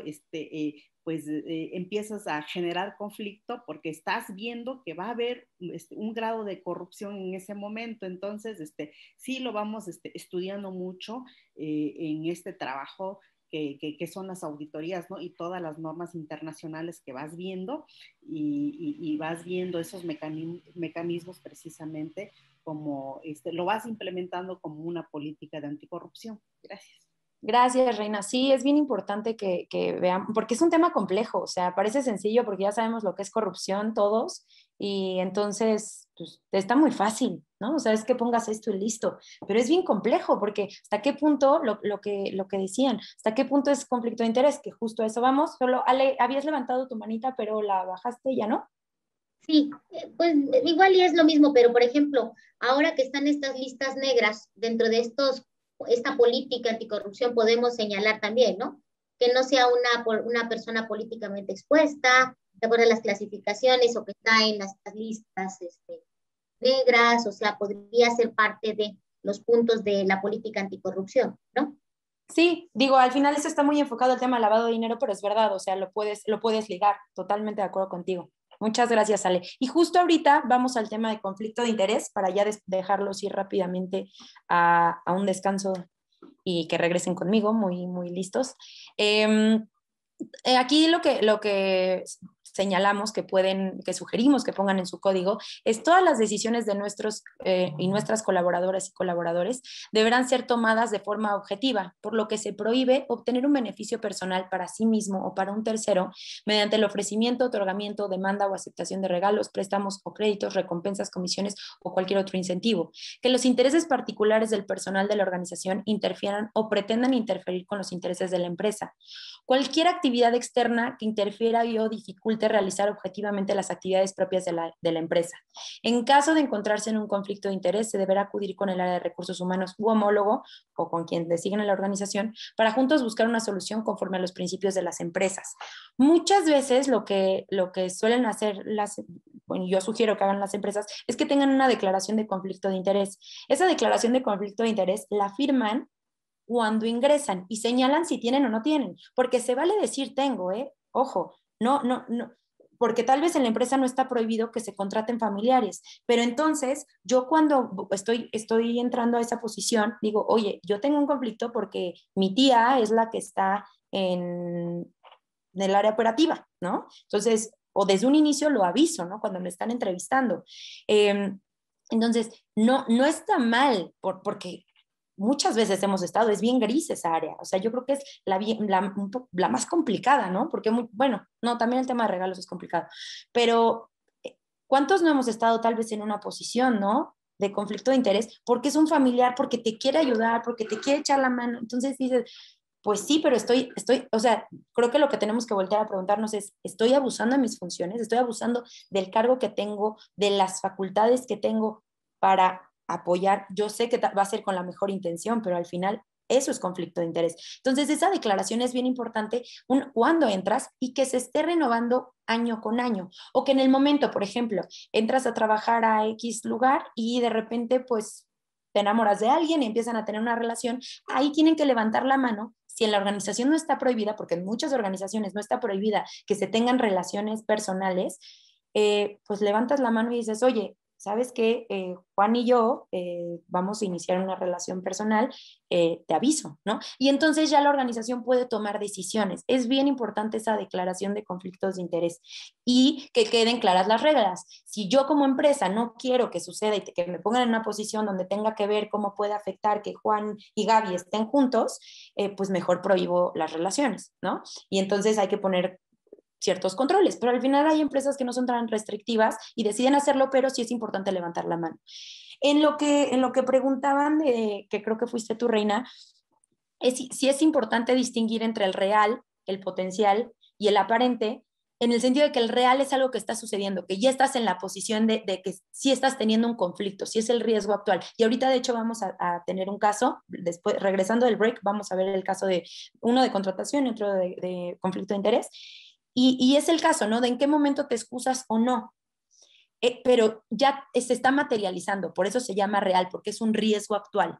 pues empiezas a generar conflicto porque estás viendo que va a haber un grado de corrupción en ese momento. Entonces, sí lo vamos estudiando mucho en este trabajo que son las auditorías, ¿no? Y todas las normas internacionales que vas viendo y vas viendo esos mecanismos precisamente como lo vas implementando como una política de anticorrupción. Gracias. Gracias, Reina. Sí, es bien importante que vean, porque es un tema complejo, o sea, parece sencillo porque ya sabemos lo que es corrupción todos y entonces pues, está muy fácil, ¿no? O sea, es que pongas esto y listo, pero es bien complejo porque hasta qué punto, lo que decían, hasta qué punto es conflicto de interés, que justo a eso vamos. Solo, Ale, habías levantado tu manita, pero la bajaste y ya no. Sí, pues igual y es lo mismo, pero por ejemplo, ahora que están estas listas negras dentro de esta política anticorrupción, podemos señalar también, ¿no? Que no sea una persona políticamente expuesta, de acuerdo a las clasificaciones, o que está en las listas negras, o sea, podría ser parte de los puntos de la política anticorrupción, ¿no? Sí, digo, al final eso está muy enfocado al tema de lavado de dinero, pero es verdad, o sea, lo puedes ligar, totalmente de acuerdo contigo. Muchas gracias, Ale. Y justo ahorita vamos al tema de conflicto de interés para ya dejarlos ir rápidamente a un descanso y que regresen conmigo muy, muy listos. Aquí lo que señalamos que sugerimos que pongan en su código es todas las decisiones de nuestros y nuestras colaboradoras y colaboradores deberán ser tomadas de forma objetiva, por lo que se prohíbe obtener un beneficio personal para sí mismo o para un tercero mediante el ofrecimiento, otorgamiento, demanda o aceptación de regalos, préstamos o créditos, recompensas, comisiones o cualquier otro incentivo. Que los intereses particulares del personal de la organización interfieran o pretendan interferir con los intereses de la empresa. Cualquier actividad externa que interfiera y o dificulte realizar objetivamente las actividades propias de la empresa. En caso de encontrarse en un conflicto de interés, se deberá acudir con el área de recursos humanos u homólogo o con quien designen la organización para juntos buscar una solución conforme a los principios de las empresas. Muchas veces lo que suelen hacer bueno, yo sugiero que hagan las empresas es que tengan una declaración de conflicto de interés. Esa declaración de conflicto de interés la firman cuando ingresan y señalan si tienen o no tienen, porque se vale decir tengo, ojo, no, porque tal vez en la empresa no está prohibido que se contraten familiares, pero entonces yo cuando estoy entrando a esa posición, digo, oye, yo tengo un conflicto porque mi tía es la que está en el área operativa, ¿no? Entonces, o desde un inicio lo aviso, ¿no? Cuando me están entrevistando. Entonces, no está mal, porque muchas veces hemos estado, es bien gris esa área, o sea, yo creo que es la más complicada, ¿no? Porque, bueno, no, también el tema de regalos es complicado, pero ¿cuántos no hemos estado tal vez en una posición, ¿no? De conflicto de interés, porque es un familiar, porque te quiere ayudar, porque te quiere echar la mano, entonces dices, pues sí, pero o sea, creo que lo que tenemos que voltear a preguntarnos es, ¿estoy abusando de mis funciones? ¿Estoy abusando del cargo que tengo, de las facultades que tengo para apoyar? Yo sé que va a ser con la mejor intención, pero al final eso es conflicto de interés. Entonces, esa declaración es bien importante cuando entras y que se esté renovando año con año. O que en el momento, por ejemplo, entras a trabajar a X lugar y de repente, pues, te enamoras de alguien y empiezan a tener una relación, ahí tienen que levantar la mano. Si en la organización no está prohibida, porque en muchas organizaciones no está prohibida que se tengan relaciones personales, pues levantas la mano y dices, oye, ¿sabes qué? Juan y yo vamos a iniciar una relación personal, te aviso, ¿no? Y entonces ya la organización puede tomar decisiones. Es bien importante esa declaración de conflictos de interés y que queden claras las reglas. Si yo como empresa no quiero que suceda y que me pongan en una posición donde tenga que ver cómo puede afectar que Juan y Gaby estén juntos, pues mejor prohíbo las relaciones, ¿no? Y entonces hay que poner ciertos controles, pero al final hay empresas que no son tan restrictivas y deciden hacerlo, pero sí es importante levantar la mano. En lo que preguntaban, que creo que fuiste tú, Reina, sí es importante distinguir entre el real, el potencial y el aparente, en el sentido de que el real es algo que está sucediendo, que ya estás en la posición de que sí estás teniendo un conflicto, sí es el riesgo actual. Y ahorita, de hecho, vamos a tener un caso, después, regresando del break, vamos a ver el caso de uno de contratación y otro de conflicto de interés. Y es el caso, ¿no? De en qué momento te excusas o no. Pero ya se está materializando, por eso se llama real, porque es un riesgo actual.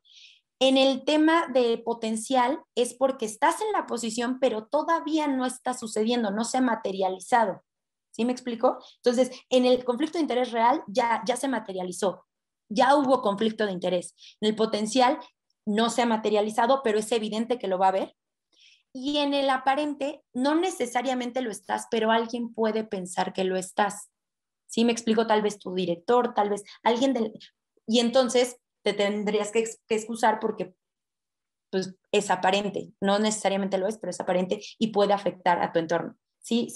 En el tema de potencial es porque estás en la posición, pero todavía no está sucediendo, no se ha materializado. ¿Sí me explico? Entonces, en el conflicto de interés real ya se materializó, ya hubo conflicto de interés. En el potencial no se ha materializado, pero es evidente que lo va a haber. Y en el aparente no necesariamente lo estás, pero alguien puede pensar que lo estás. ¿Sí me explico? Tal vez tu director, tal vez alguien del... Y entonces te tendrías que excusar porque pues es aparente, no necesariamente lo es, pero es aparente y puede afectar a tu entorno. Sí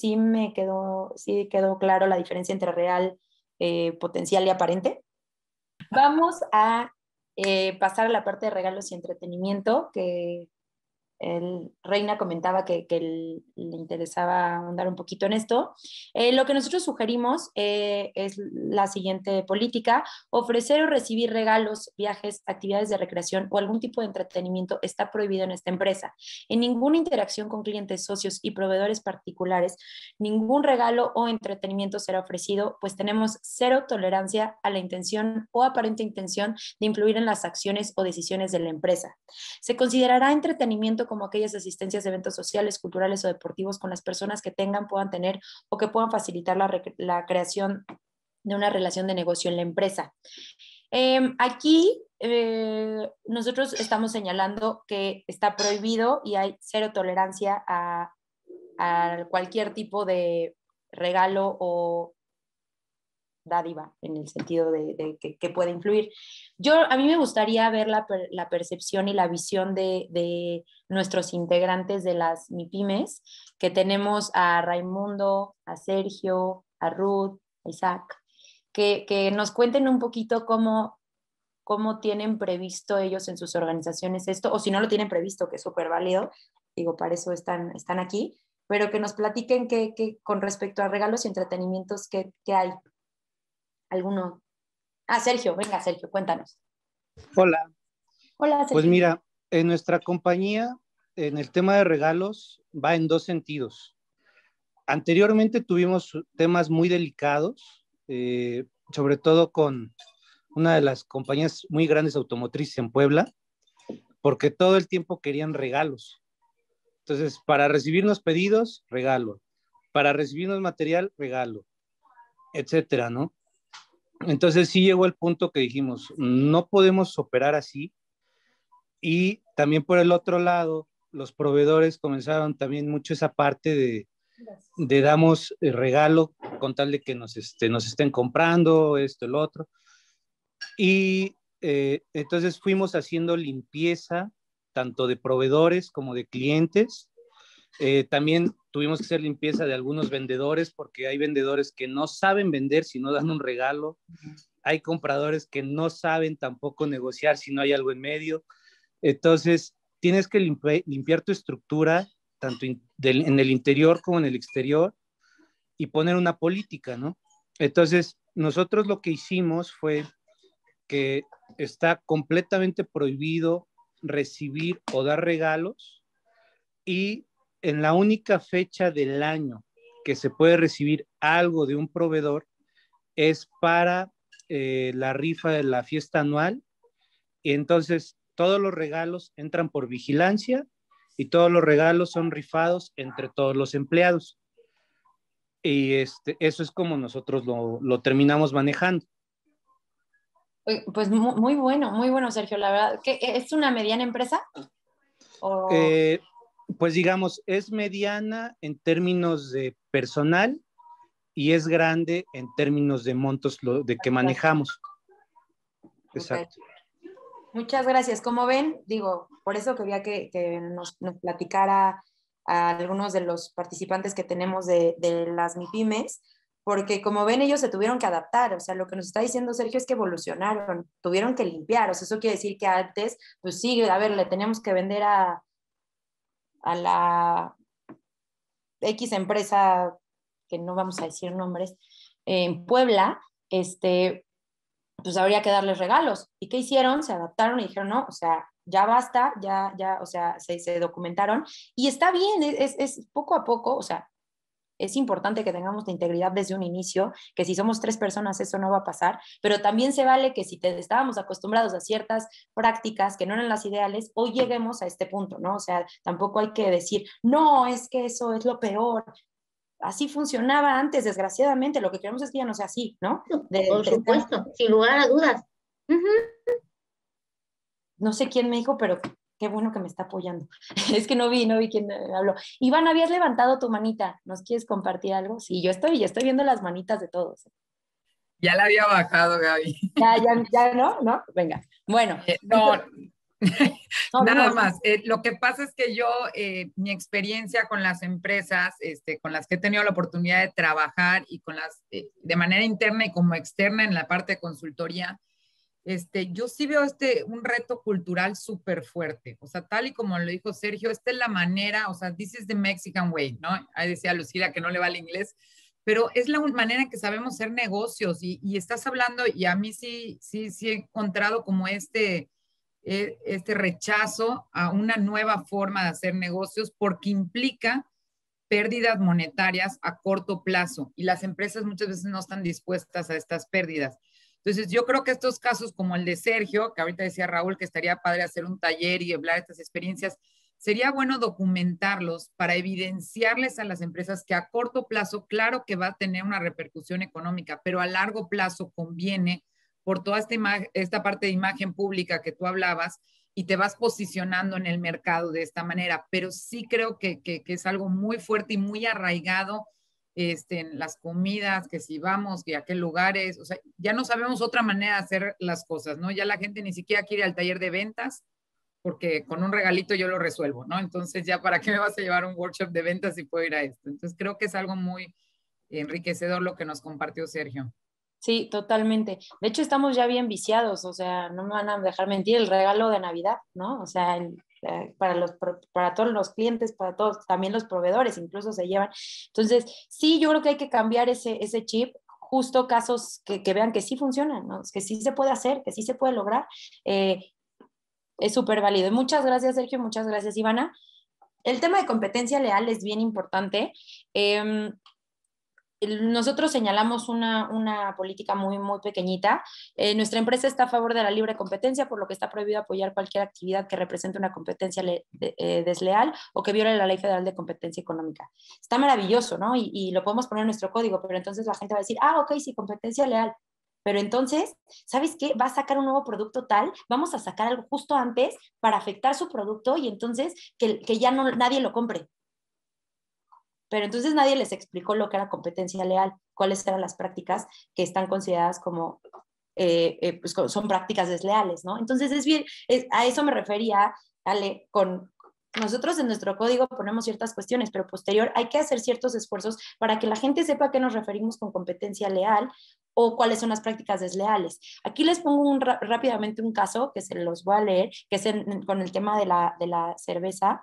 quedó claro la diferencia entre real, potencial y aparente. Vamos a pasar a la parte de regalos y entretenimiento, que Reina comentaba que le interesaba ahondar un poquito en esto. Lo que nosotros sugerimos es la siguiente política: ofrecer o recibir regalos, viajes, actividades de recreación o algún tipo de entretenimiento está prohibido en esta empresa. En ninguna interacción con clientes, socios y proveedores particulares, ningún regalo o entretenimiento será ofrecido, pues tenemos cero tolerancia a la intención o aparente intención de influir en las acciones o decisiones de la empresa. Se considerará entretenimiento como aquellas asistencias a eventos sociales, culturales o deportivos con las personas que puedan tener o que puedan facilitar la creación de una relación de negocio en la empresa. Aquí nosotros estamos señalando que está prohibido y hay cero tolerancia a cualquier tipo de regalo o dádiva, en el sentido de que puede influir. A mí me gustaría ver la percepción y la visión de nuestros integrantes de las MIPYMES, que tenemos a Raimundo, a Sergio, a Ruth, a Isaac, que nos cuenten un poquito cómo tienen previsto ellos en sus organizaciones esto, o si no lo tienen previsto, que es súper válido, digo, para eso están aquí, pero que nos platiquen con respecto a regalos y entretenimientos, ¿qué hay? ¿Alguno? Sergio, venga, Sergio, cuéntanos. Hola. Hola, Sergio. Pues mira, en nuestra compañía, en el tema de regalos, va en dos sentidos. Anteriormente tuvimos temas muy delicados, sobre todo con una de las compañías muy grandes automotrices en Puebla, porque todo el tiempo querían regalos. Entonces, para recibirnos pedidos, regalo. Para recibirnos material, regalo, etcétera, ¿no? Entonces sí llegó el punto que dijimos, no podemos operar así. Y también por el otro lado, los proveedores comenzaron también mucho esa parte de damos regalo con tal de que nos estén comprando esto, el otro. Y entonces fuimos haciendo limpieza tanto de proveedores como de clientes. También tuvimos que hacer limpieza de algunos vendedores, porque hay vendedores que no saben vender si no dan un regalo. Hay compradores que no saben tampoco negociar si no hay algo en medio. Entonces, tienes que limpiar tu estructura, tanto en el interior como en el exterior, y poner una política, ¿no? Entonces, nosotros lo que hicimos fue que está completamente prohibido recibir o dar regalos, y en la única fecha del año que se puede recibir algo de un proveedor es para la rifa de la fiesta anual. Y entonces todos los regalos entran por vigilancia y todos los regalos son rifados entre todos los empleados. Y eso es como nosotros lo terminamos manejando. Pues muy bueno, Sergio, la verdad. ¿Qué, es una mediana empresa? Pues digamos, es mediana en términos de personal y es grande en términos de montos de que manejamos. Exacto. Okay. Muchas gracias. Como ven, digo, por eso quería que nos platicara a algunos de los participantes que tenemos de las MIPYMES, porque como ven, ellos se tuvieron que adaptar. O sea, lo que nos está diciendo Sergio es que evolucionaron, tuvieron que limpiar. O sea, eso quiere decir que antes, pues sí, a ver, le teníamos que vender a la X empresa, que no vamos a decir nombres, en Puebla, pues habría que darles regalos. ¿Y qué hicieron? Se adaptaron y dijeron, no, o sea, ya basta, ya, o sea, se documentaron. Y está bien, es poco a poco, o sea, es importante que tengamos la integridad desde un inicio, que si somos 3 personas eso no va a pasar, pero también se vale que si estábamos acostumbrados a ciertas prácticas que no eran las ideales, hoy lleguemos a este punto, ¿no? O sea, tampoco hay que decir, no, es que eso es lo peor. Así funcionaba antes, desgraciadamente. Lo que queremos es que ya no sea así, ¿no? Por supuesto, sin lugar a dudas. No sé quién me dijo, pero qué bueno que me está apoyando. Es que no vi quién habló. Iván, habías levantado tu manita. ¿Nos quieres compartir algo? Sí, yo estoy viendo las manitas de todos. Ya la había bajado, Gaby. Ya, ¿no? Venga. Bueno. No, No, Nada no. más. Lo que pasa es que yo, mi experiencia con las empresas, con las que he tenido la oportunidad de trabajar y con las, de manera interna y como externa en la parte de consultoría, yo sí veo un reto cultural súper fuerte. O sea, tal y como lo dijo Sergio, esta es la manera, o sea, this is the Mexican way, ¿no? Ahí decía Lucila que no le va el inglés, pero es la manera en que sabemos hacer negocios y estás hablando, y a mí sí he encontrado como este rechazo a una nueva forma de hacer negocios porque implica pérdidas monetarias a corto plazo y las empresas muchas veces no están dispuestas a estas pérdidas. Entonces, yo creo que estos casos como el de Sergio, que ahorita decía Raúl que estaría padre hacer un taller y hablar de estas experiencias, sería bueno documentarlos para evidenciarles a las empresas que a corto plazo, claro que va a tener una repercusión económica, pero a largo plazo conviene por toda esta parte de imagen pública que tú hablabas y te vas posicionando en el mercado de esta manera. Pero sí creo que es algo muy fuerte y muy arraigado en las comidas, que si vamos, que a qué lugares, o sea, ya no sabemos otra manera de hacer las cosas, ¿no? Ya la gente ni siquiera quiere ir al taller de ventas, porque con un regalito yo lo resuelvo, ¿no? Entonces ya, ¿para qué me vas a llevar un workshop de ventas si puedo ir a esto? Entonces creo que es algo muy enriquecedor lo que nos compartió Sergio. Sí, totalmente. De hecho, estamos ya bien viciados, o sea, no me van a dejar mentir, el regalo de Navidad, ¿no? O sea, para todos los clientes, para todos, también los proveedores, incluso se llevan. Entonces, sí, yo creo que hay que cambiar ese chip, justo casos que vean que sí funcionan, ¿no? Que sí se puede hacer, que sí se puede lograr. Es súper válido. Muchas gracias, Sergio, muchas gracias, Ivana. El tema de competencia leal es bien importante. Nosotros señalamos una política muy, muy pequeñita. Nuestra empresa está a favor de la libre competencia, por lo que está prohibido apoyar cualquier actividad que represente una competencia desleal o que viole la Ley Federal de Competencia Económica. Está maravilloso, ¿no? Y lo podemos poner en nuestro código, pero entonces la gente va a decir, ok, sí, competencia leal. Pero entonces, ¿sabes qué? Va a sacar un nuevo producto tal, vamos a sacar algo justo antes para afectar su producto y entonces que ya nadie lo compre. Pero entonces nadie les explicó lo que era competencia leal, cuáles eran las prácticas que están consideradas como, pues son prácticas desleales, ¿no? Entonces a eso me refería, Ale, nosotros en nuestro código ponemos ciertas cuestiones, pero posterior hay que hacer ciertos esfuerzos para que la gente sepa a qué nos referimos con competencia leal o cuáles son las prácticas desleales. Aquí les pongo rápidamente un caso que se los voy a leer, que es con el tema de la cerveza.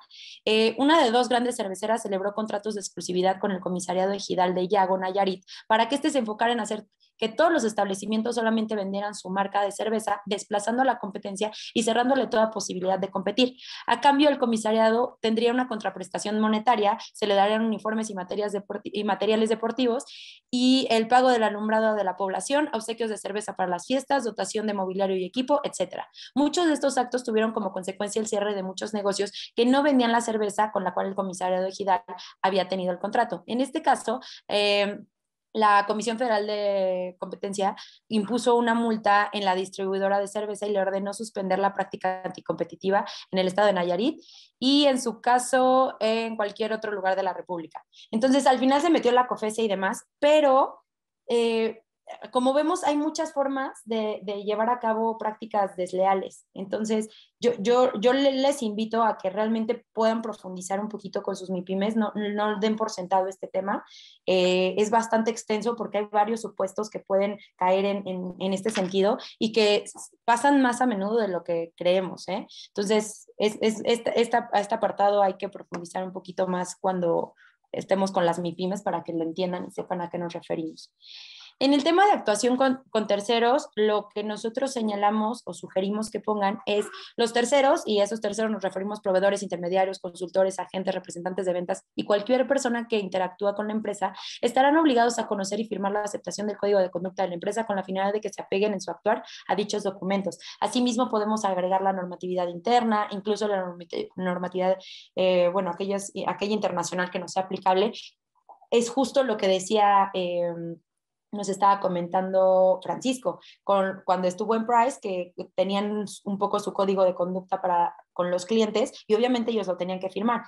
Una de 2 grandes cerveceras celebró contratos de exclusividad con el comisariado ejidal de Yago, Nayarit, para que se enfocara en hacer que todos los establecimientos solamente vendieran su marca de cerveza, desplazando la competencia y cerrándole toda posibilidad de competir. A cambio, el comisariado tendría una contraprestación monetaria, se le darían uniformes y materiales deportivos y el pago del alumbrado de la población, obsequios de cerveza para las fiestas, dotación de mobiliario y equipo, etc. Muchos de estos actos tuvieron como consecuencia el cierre de muchos negocios que no vendían la cerveza con la cual el comisariado ejidal había tenido el contrato. En este caso, la Comisión Federal de Competencia impuso una multa en la distribuidora de cerveza y le ordenó suspender la práctica anticompetitiva en el estado de Nayarit y en su caso en cualquier otro lugar de la República. Entonces al final se metió la COFESE y demás, pero como vemos hay muchas formas de llevar a cabo prácticas desleales. Entonces yo les invito a que realmente puedan profundizar un poquito con sus MIPYMES, no den por sentado este tema. Es bastante extenso porque hay varios supuestos que pueden caer en este sentido y que pasan más a menudo de lo que creemos, ¿eh? Entonces, este apartado hay que profundizar un poquito más cuando estemos con las MIPYMES para que lo entiendan y sepan a qué nos referimos. En el tema de actuación con terceros, lo que nosotros señalamos o sugerimos que pongan es los terceros, y a esos terceros nos referimos proveedores, intermediarios, consultores, agentes, representantes de ventas y cualquier persona que interactúa con la empresa, estarán obligados a conocer y firmar la aceptación del código de conducta de la empresa con la finalidad de que se apeguen en su actuar a dichos documentos. Asimismo, podemos agregar la normatividad interna, incluso la normatividad, aquella internacional que nos sea aplicable. Es justo lo que decía nos estaba comentando Francisco, cuando estuvo en Price, que tenían un poco su código de conducta con los clientes y obviamente ellos lo tenían que firmar.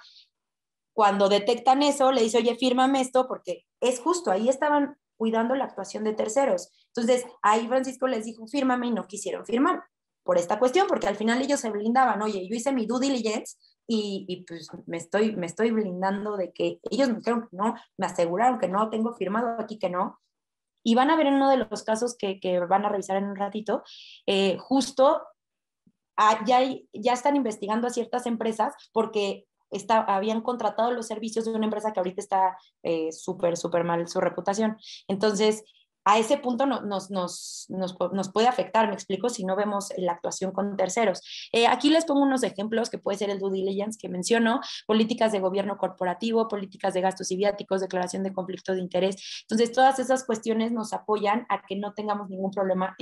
Cuando detectan eso, le dice, oye, fírmame esto, porque es justo, ahí estaban cuidando la actuación de terceros. Entonces, ahí Francisco les dijo, fírmame, y no quisieron firmar. por esta cuestión, porque al final ellos se blindaban, oye, yo hice mi due diligence y pues me estoy blindando de que ellos me dijeron que no, me aseguraron que no, tengo firmado aquí que no. Y van a ver en uno de los casos que van a revisar en un ratito, justo ya están investigando a ciertas empresas porque habían contratado los servicios de una empresa que ahorita está súper mal su reputación. Entonces, a ese punto nos puede afectar, me explico, si no vemos la actuación con terceros. Aquí les pongo unos ejemplos que puede ser el due diligence que menciono, políticas de gobierno corporativo, políticas de gastos y viáticos, declaración de conflicto de interés. Entonces, todas esas cuestiones nos apoyan a que no tengamos ningún problema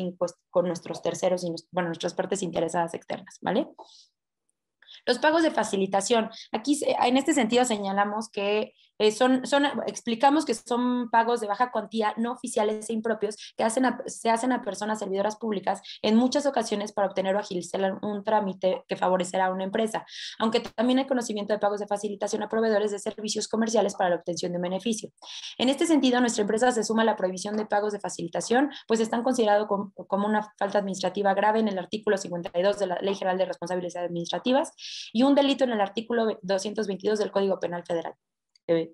con nuestros terceros y nuestras partes interesadas externas, ¿vale? Los pagos de facilitación. Aquí en este sentido señalamos que explicamos que son pagos de baja cuantía, no oficiales e impropios, que se hacen a personas servidoras públicas en muchas ocasiones para obtener o agilizar un trámite que favorecerá a una empresa, aunque también hay conocimiento de pagos de facilitación a proveedores de servicios comerciales para la obtención de un beneficio. En este sentido, nuestra empresa se suma a la prohibición de pagos de facilitación, pues están considerados como una falta administrativa grave en el artículo 52 de la Ley General de Responsabilidades Administrativas y un delito en el artículo 222 del Código Penal Federal.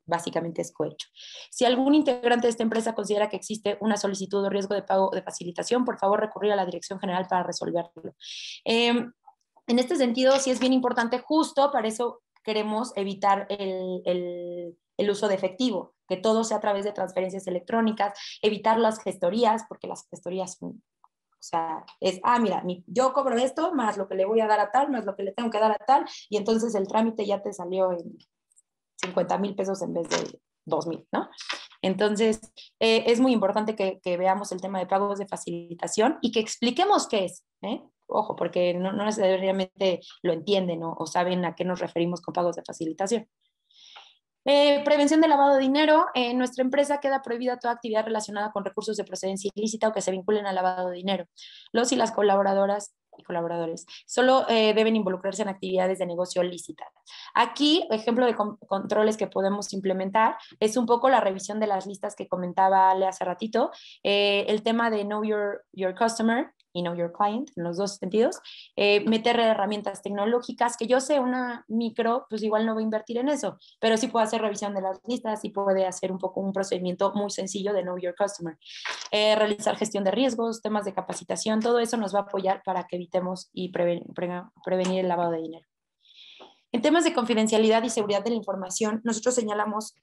Básicamente es cohecho. Si algún integrante de esta empresa considera que existe una solicitud o riesgo de pago de facilitación, por favor recurrir a la Dirección General para resolverlo. En este sentido, sí es bien importante, justo para eso queremos evitar el uso de efectivo, que todo sea a través de transferencias electrónicas, evitar las gestorías, porque las gestorías son... O sea, mira, yo cobro esto, más lo que le voy a dar a tal, más lo que le tengo que dar a tal, y entonces el trámite ya te salió en 50,000 pesos en vez de 2,000, ¿no? Entonces, es muy importante que veamos el tema de pagos de facilitación y que expliquemos qué es, ¿eh? Ojo, porque no necesariamente lo entienden o saben a qué nos referimos con pagos de facilitación. Prevención del lavado de dinero. En nuestra empresa queda prohibida toda actividad relacionada con recursos de procedencia ilícita o que se vinculen al lavado de dinero. Los y las colaboradoras y colaboradores solo deben involucrarse en actividades de negocio lícitas. Aquí, ejemplo de controles que podemos implementar es un poco la revisión de las listas que comentaba Ale hace ratito, el tema de Know Your Customer y Know Your Client, en los dos sentidos, meter herramientas tecnológicas, que yo sé una micro, pues igual no voy a invertir en eso, pero sí puedo hacer revisión de las listas y puede hacer un poco un procedimiento muy sencillo de Know Your Customer. Realizar gestión de riesgos, temas de capacitación, todo eso nos va a apoyar para que evitemos y prevenir el lavado de dinero. En temas de confidencialidad y seguridad de la información, nosotros señalamos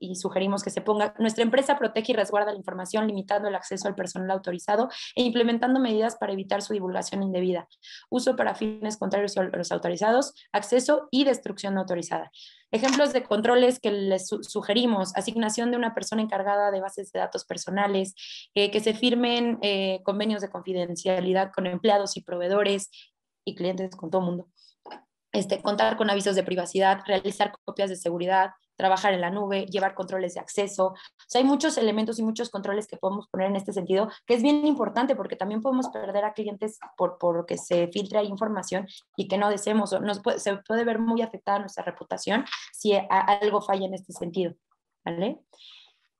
y sugerimos que se ponga, nuestra empresa protege y resguarda la información limitando el acceso al personal autorizado e implementando medidas para evitar su divulgación indebida, uso para fines contrarios a los autorizados, acceso y destrucción no autorizada. Ejemplos de controles que les sugerimos: asignación de una persona encargada de bases de datos personales, que se firmen convenios de confidencialidad con empleados y proveedores y clientes, con todo el mundo. Contar con avisos de privacidad, realizar copias de seguridad, trabajar en la nube, llevar controles de acceso. O sea, hay muchos elementos y muchos controles que podemos poner en este sentido, que es bien importante porque también podemos perder a clientes por que se filtre ahí información y que no deseemos. Se puede ver muy afectada nuestra reputación si algo falla en este sentido, ¿vale?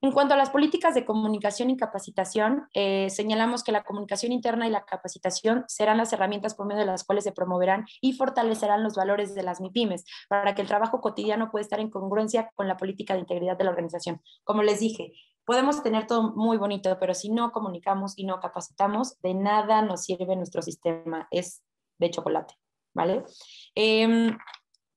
En cuanto a las políticas de comunicación y capacitación, señalamos que la comunicación interna y la capacitación serán las herramientas por medio de las cuales se promoverán y fortalecerán los valores de las MIPYMES para que el trabajo cotidiano pueda estar en congruencia con la política de integridad de la organización. Como les dije, podemos tener todo muy bonito, pero si no comunicamos y no capacitamos, de nada nos sirve nuestro sistema. Es de chocolate, ¿vale?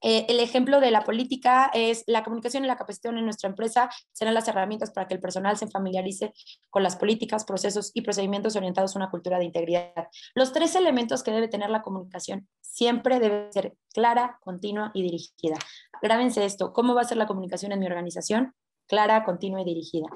El ejemplo de la política es la comunicación y la capacitación en nuestra empresa serán las herramientas para que el personal se familiarice con las políticas, procesos y procedimientos orientados a una cultura de integridad. Los 3 elementos que debe tener la comunicación siempre debe ser clara, continua y dirigida. Grábense esto: ¿cómo va a ser la comunicación en mi organización? Clara, continua y dirigida.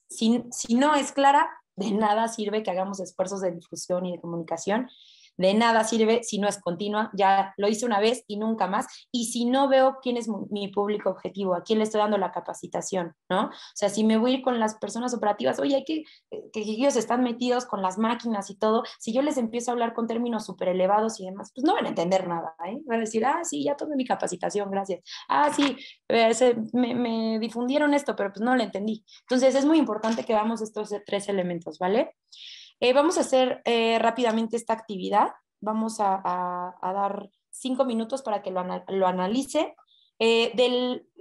Si no es clara, de nada sirve que hagamos esfuerzos de difusión y de comunicación. De nada sirve si no es continua. Ya lo hice una vez y nunca más. Y si no veo quién es mi público objetivo, a quién le estoy dando la capacitación, ¿no? O sea, si me voy a ir con las personas operativas, oye, hay que ellos están metidos con las máquinas y todo, si yo les empiezo a hablar con términos súper elevados y demás, pues no van a entender nada, ¿eh? Van a decir, sí, ya tomé mi capacitación, gracias. Sí, me difundieron esto, pero pues no lo entendí. Entonces es muy importante que veamos estos 3 elementos, ¿vale? Vamos a hacer rápidamente esta actividad. vamos a dar 5 minutos para que lo analice.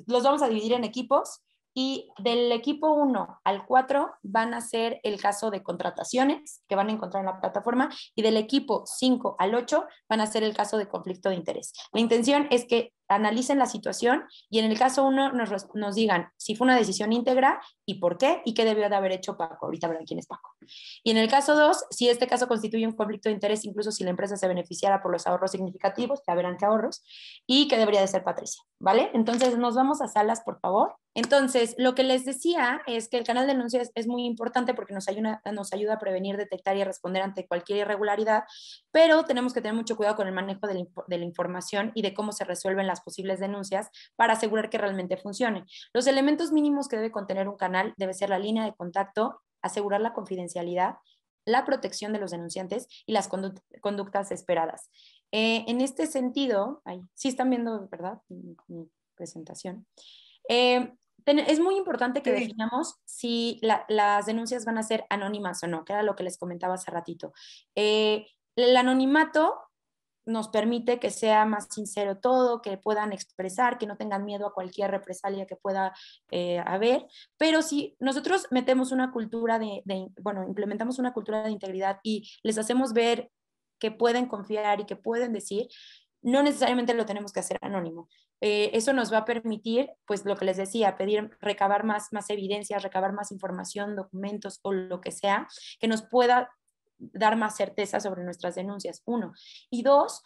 Los vamos a dividir en equipos y del equipo 1 al 4 van a ser el caso de contrataciones que van a encontrar en la plataforma y del equipo 5 al 8 van a ser el caso de conflicto de interés. La intención es que analicen la situación y en el caso 1 nos digan si fue una decisión íntegra y por qué y qué debió de haber hecho Paco. Ahorita verán quién es Paco. Y en el caso 2, si este caso constituye un conflicto de interés, incluso si la empresa se beneficiara por los ahorros significativos, ya verán qué ahorros, y qué debería de ser Patricia, ¿vale? Entonces nos vamos a salas, por favor. Entonces, lo que les decía es que el canal de denuncias es muy importante porque nos ayuda a prevenir, detectar y responder ante cualquier irregularidad, pero tenemos que tener mucho cuidado con el manejo de la información y de cómo se resuelven las posibles denuncias para asegurar que realmente funcione. Los elementos mínimos que debe contener un canal debe ser la línea de contacto, asegurar la confidencialidad, la protección de los denunciantes y las conductas esperadas. En este sentido, sí están viendo, ¿verdad? Mi presentación. Es muy importante que definamos si las denuncias van a ser anónimas o no, que era lo que les comentaba hace ratito. El anonimato nos permite que sea más sincero todo, que puedan expresar, que no tengan miedo a cualquier represalia que pueda haber, pero si nosotros metemos una cultura implementamos una cultura de integridad y les hacemos ver que pueden confiar y que pueden decir, no necesariamente lo tenemos que hacer anónimo. Eso nos va a permitir, pues lo que les decía, recabar más evidencias, recabar más información, documentos o lo que sea, que nos pueda dar más certeza sobre nuestras denuncias, 1. Y 2,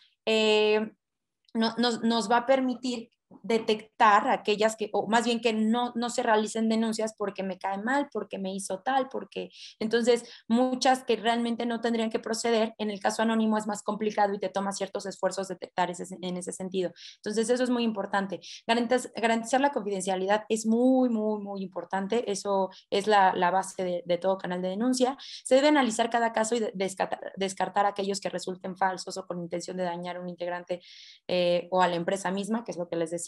nos va a permitir detectar aquellas que, o más bien que no se realicen denuncias porque me cae mal, porque me hizo tal, porque entonces muchas que realmente no tendrían que proceder, en el caso anónimo es más complicado y te toma ciertos esfuerzos detectar en ese sentido. Entonces eso es muy importante. Garantizar la confidencialidad es muy, muy, muy importante. Eso es la base de todo canal de denuncia. Se debe analizar cada caso y descartar aquellos que resulten falsos o con intención de dañar a un integrante o a la empresa misma, que es lo que les decía,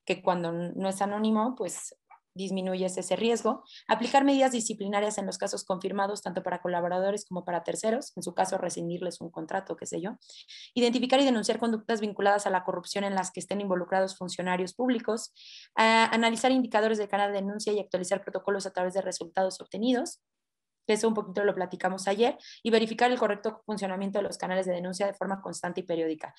que cuando no es anónimo, pues disminuyes ese riesgo. Aplicar medidas disciplinarias en los casos confirmados, tanto para colaboradores como para terceros, en su caso rescindirles un contrato, qué sé yo. Identificar y denunciar conductas vinculadas a la corrupción en las que estén involucrados funcionarios públicos. Analizar indicadores del canal de denuncia y actualizar protocolos a través de resultados obtenidos. Eso un poquito lo platicamos ayer, y verificar el correcto funcionamiento de los canales de denuncia de forma constante y periódica.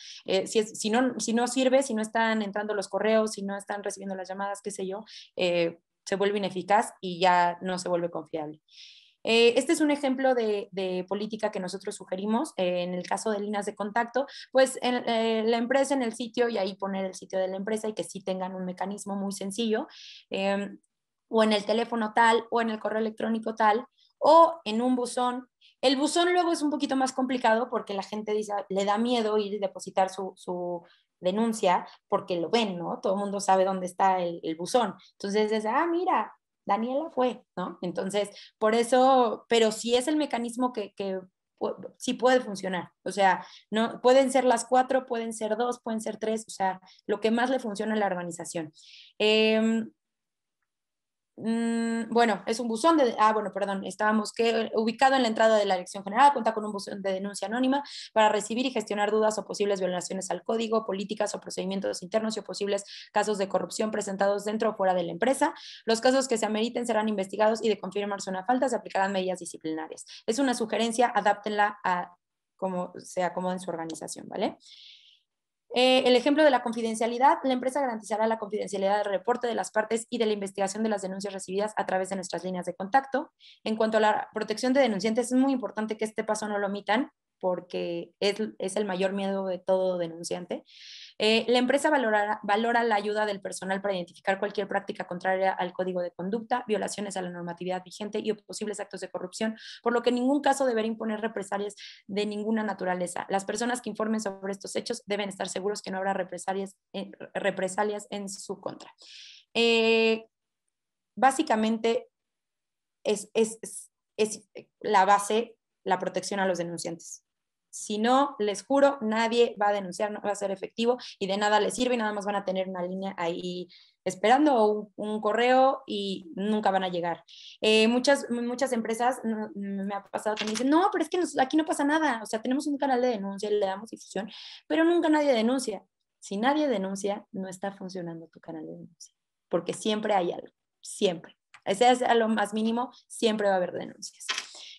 Si no sirve, si no están entrando los correos, si no están recibiendo las llamadas, qué sé yo, se vuelve ineficaz y ya no se vuelve confiable. Este es un ejemplo de política que nosotros sugerimos en el caso de líneas de contacto, pues la empresa en el sitio, y ahí poner el sitio de la empresa y que sí tengan un mecanismo muy sencillo, o en el teléfono tal, o en el correo electrónico tal, o en un buzón. El buzón luego es un poquito más complicado porque la gente dice, le da miedo ir y depositar su denuncia porque lo ven, ¿no? Todo el mundo sabe dónde está el buzón. Entonces dice, mira, Daniela fue, ¿no? Entonces, por eso, pero sí es el mecanismo que sí puede funcionar. O sea, no, pueden ser las 4, pueden ser 2, pueden ser 3, o sea, lo que más le funciona a la organización. Bueno, es un buzón estábamos ubicado en la entrada de la Dirección General, cuenta con un buzón de denuncia anónima para recibir y gestionar dudas o posibles violaciones al código, políticas o procedimientos internos y o posibles casos de corrupción presentados dentro o fuera de la empresa. Los casos que se ameriten serán investigados y de confirmarse una falta se aplicarán medidas disciplinarias. Es una sugerencia, adáptenla a cómo se acomoda en su organización, ¿vale? El ejemplo de la confidencialidad, la empresa garantizará la confidencialidad del reporte de las partes y de la investigación de las denuncias recibidas a través de nuestras líneas de contacto. En cuanto a la protección de denunciantes, es muy importante que este paso no lo omitan porque es el mayor miedo de todo denunciante. La empresa valora la ayuda del personal para identificar cualquier práctica contraria al código de conducta, violaciones a la normatividad vigente y posibles actos de corrupción, por lo que en ningún caso deberá imponer represalias de ninguna naturaleza. Las personas que informen sobre estos hechos deben estar seguros que no habrá represalias en su contra. Básicamente es la base, la protección a los denunciantes. Si no, les juro, nadie va a denunciar, no va a ser efectivo y de nada les sirve y nada más van a tener una línea ahí esperando un correo y nunca van a llegar. Muchas empresas, me ha pasado que me dicen, no, pero es que aquí no pasa nada, o sea, tenemos un canal de denuncia, le damos difusión, pero nunca nadie denuncia. Si nadie denuncia, no está funcionando tu canal de denuncia, porque siempre hay algo, siempre. Ese es a lo más mínimo, siempre va a haber denuncias.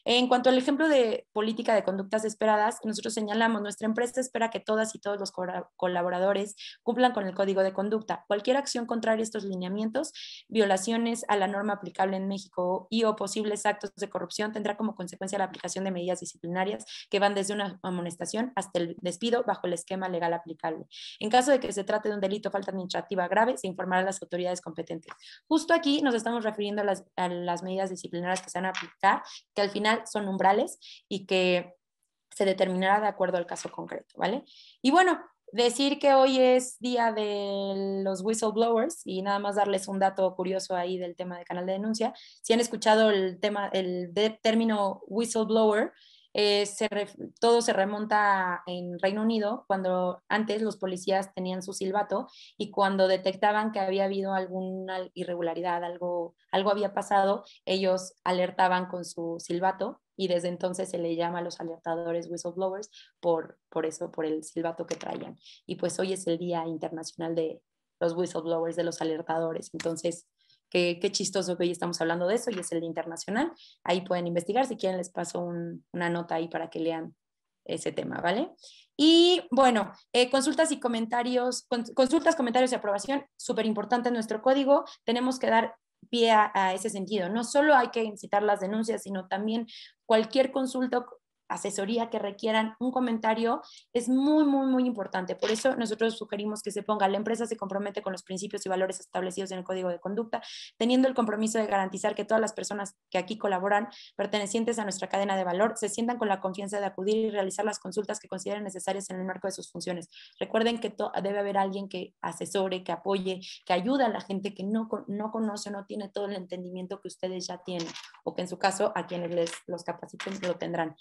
En cuanto al ejemplo de política de conductas esperadas, nosotros señalamos, nuestra empresa espera que todas y todos los colaboradores cumplan con el código de conducta. Cualquier acción contraria a estos lineamientos, violaciones a la norma aplicable en México y o posibles actos de corrupción tendrá como consecuencia la aplicación de medidas disciplinarias que van desde una amonestación hasta el despido bajo el esquema legal aplicable. En caso de que se trate de un delito o falta administrativa grave, se informará a las autoridades competentes. Justo aquí nos estamos refiriendo a las medidas disciplinarias que se van a aplicar, que al final son umbrales y que se determinará de acuerdo al caso concreto, ¿vale? Y bueno, decir que hoy es día de los whistleblowers y nada más darles un dato curioso ahí del tema de canal de denuncia. Si han escuchado el término whistleblower, todo se remonta en Reino Unido, cuando antes los policías tenían su silbato y cuando detectaban que había habido alguna irregularidad, algo había pasado, ellos alertaban con su silbato y desde entonces se le llama a los alertadores whistleblowers por eso, por el silbato que traían. Y pues hoy es el Día Internacional de los Whistleblowers, de los alertadores. Entonces, qué chistoso que hoy estamos hablando de eso y es el Día Internacional. Ahí pueden investigar, si quieren les paso una nota ahí para que lean ese tema, ¿vale? Y bueno, consultas, comentarios y aprobación, súper importante en nuestro código. Tenemos que dar pie a ese sentido. No solo hay que incitar las denuncias, sino también cualquier consulta, asesoría que requieran, un comentario es muy, muy, muy importante. Por eso nosotros sugerimos que se ponga: la empresa se compromete con los principios y valores establecidos en el Código de Conducta, teniendo el compromiso de garantizar que todas las personas que aquí colaboran, pertenecientes a nuestra cadena de valor, se sientan con la confianza de acudir y realizar las consultas que consideren necesarias en el marco de sus funciones. Recuerden que debe haber alguien que asesore, que apoye, que ayude a la gente que no conoce, no tiene todo el entendimiento que ustedes ya tienen, o que en su caso a quienes los capaciten lo tendrán.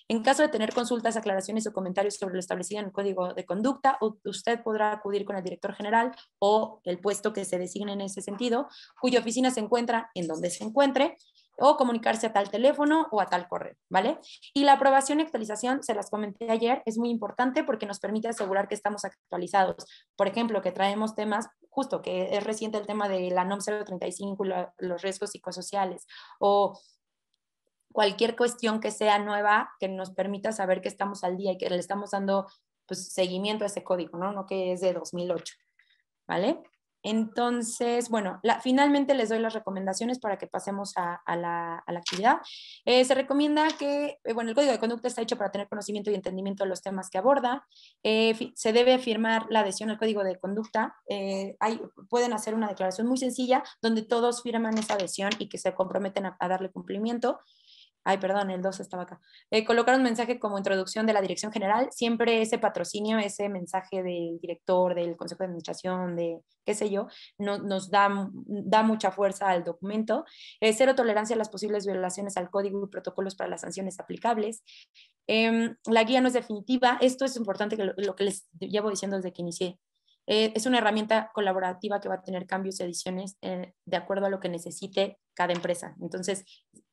En caso de tener consultas, aclaraciones o comentarios sobre lo establecido en el Código de Conducta, usted podrá acudir con el director general o el puesto que se designe en ese sentido, cuya oficina se encuentra en donde se encuentre, o comunicarse a tal teléfono o a tal correo, ¿vale? Y la aprobación y actualización, se las comenté ayer, es muy importante porque nos permite asegurar que estamos actualizados. Por ejemplo, que traemos temas, justo que es reciente el tema de la NOM 035, los riesgos psicosociales, o cualquier cuestión que sea nueva que nos permita saber que estamos al día y que le estamos dando pues, seguimiento a ese código, ¿no? Que es de 2008, ¿vale? Entonces, bueno, finalmente les doy las recomendaciones para que pasemos a la actividad. Se recomienda que, bueno, el Código de Conducta está hecho para tener conocimiento y entendimiento de los temas que aborda. Se debe firmar la adhesión al Código de Conducta. Pueden hacer una declaración muy sencilla donde todos firman esa adhesión y que se comprometen a darle cumplimiento. Ay, perdón, el 2 estaba acá. Colocar un mensaje como introducción de la dirección general, siempre ese patrocinio, ese mensaje del director, del consejo de administración, de qué sé yo, nos da mucha fuerza al documento. Cero tolerancia a las posibles violaciones al código y protocolos para las sanciones aplicables. La guía no es definitiva. Esto es importante, que lo que les llevo diciendo desde que inicié. Es una herramienta colaborativa que va a tener cambios y ediciones de acuerdo a lo que necesite cada empresa. Entonces,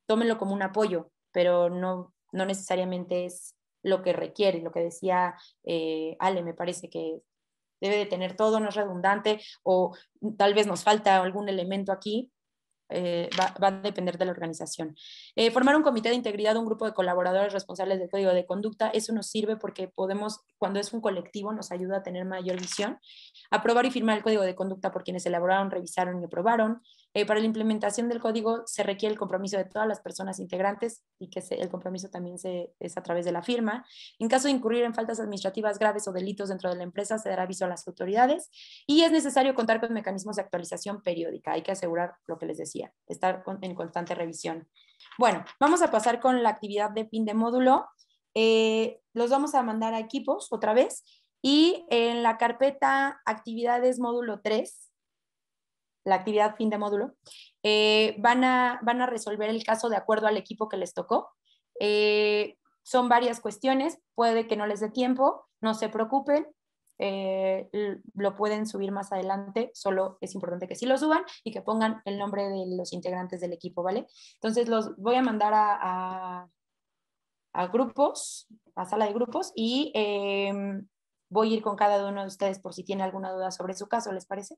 tómenlo como un apoyo, pero no necesariamente es lo que requiere. Lo que decía Ale, me parece que debe de tener todo, no es redundante, o tal vez nos falta algún elemento aquí. Va a depender de la organización. Formar un comité de integridad, un grupo de colaboradores responsables del código de conducta, eso nos sirve porque podemos, cuando es un colectivo, nos ayuda a tener mayor visión. Aprobar y firmar el código de conducta por quienes elaboraron, revisaron y aprobaron. Para la implementación del código se requiere el compromiso de todas las personas integrantes y que el compromiso también es a través de la firma. En caso de incurrir en faltas administrativas graves o delitos dentro de la empresa, se dará aviso a las autoridades y es necesario contar con mecanismos de actualización periódica. Hay que asegurar lo que les decía, estar en constante revisión. Bueno, vamos a pasar con la actividad de fin de módulo. Los vamos a mandar a equipos otra vez y en la carpeta actividades módulo 3, la actividad fin de módulo, van a resolver el caso de acuerdo al equipo que les tocó. son varias cuestiones, puede que no les dé tiempo, no se preocupen, lo pueden subir más adelante, solo es importante que sí lo suban y que pongan el nombre de los integrantes del equipo, ¿vale? Entonces los voy a mandar a grupos, a sala de grupos, y voy a ir con cada uno de ustedes por si tiene alguna duda sobre su caso, ¿les parece?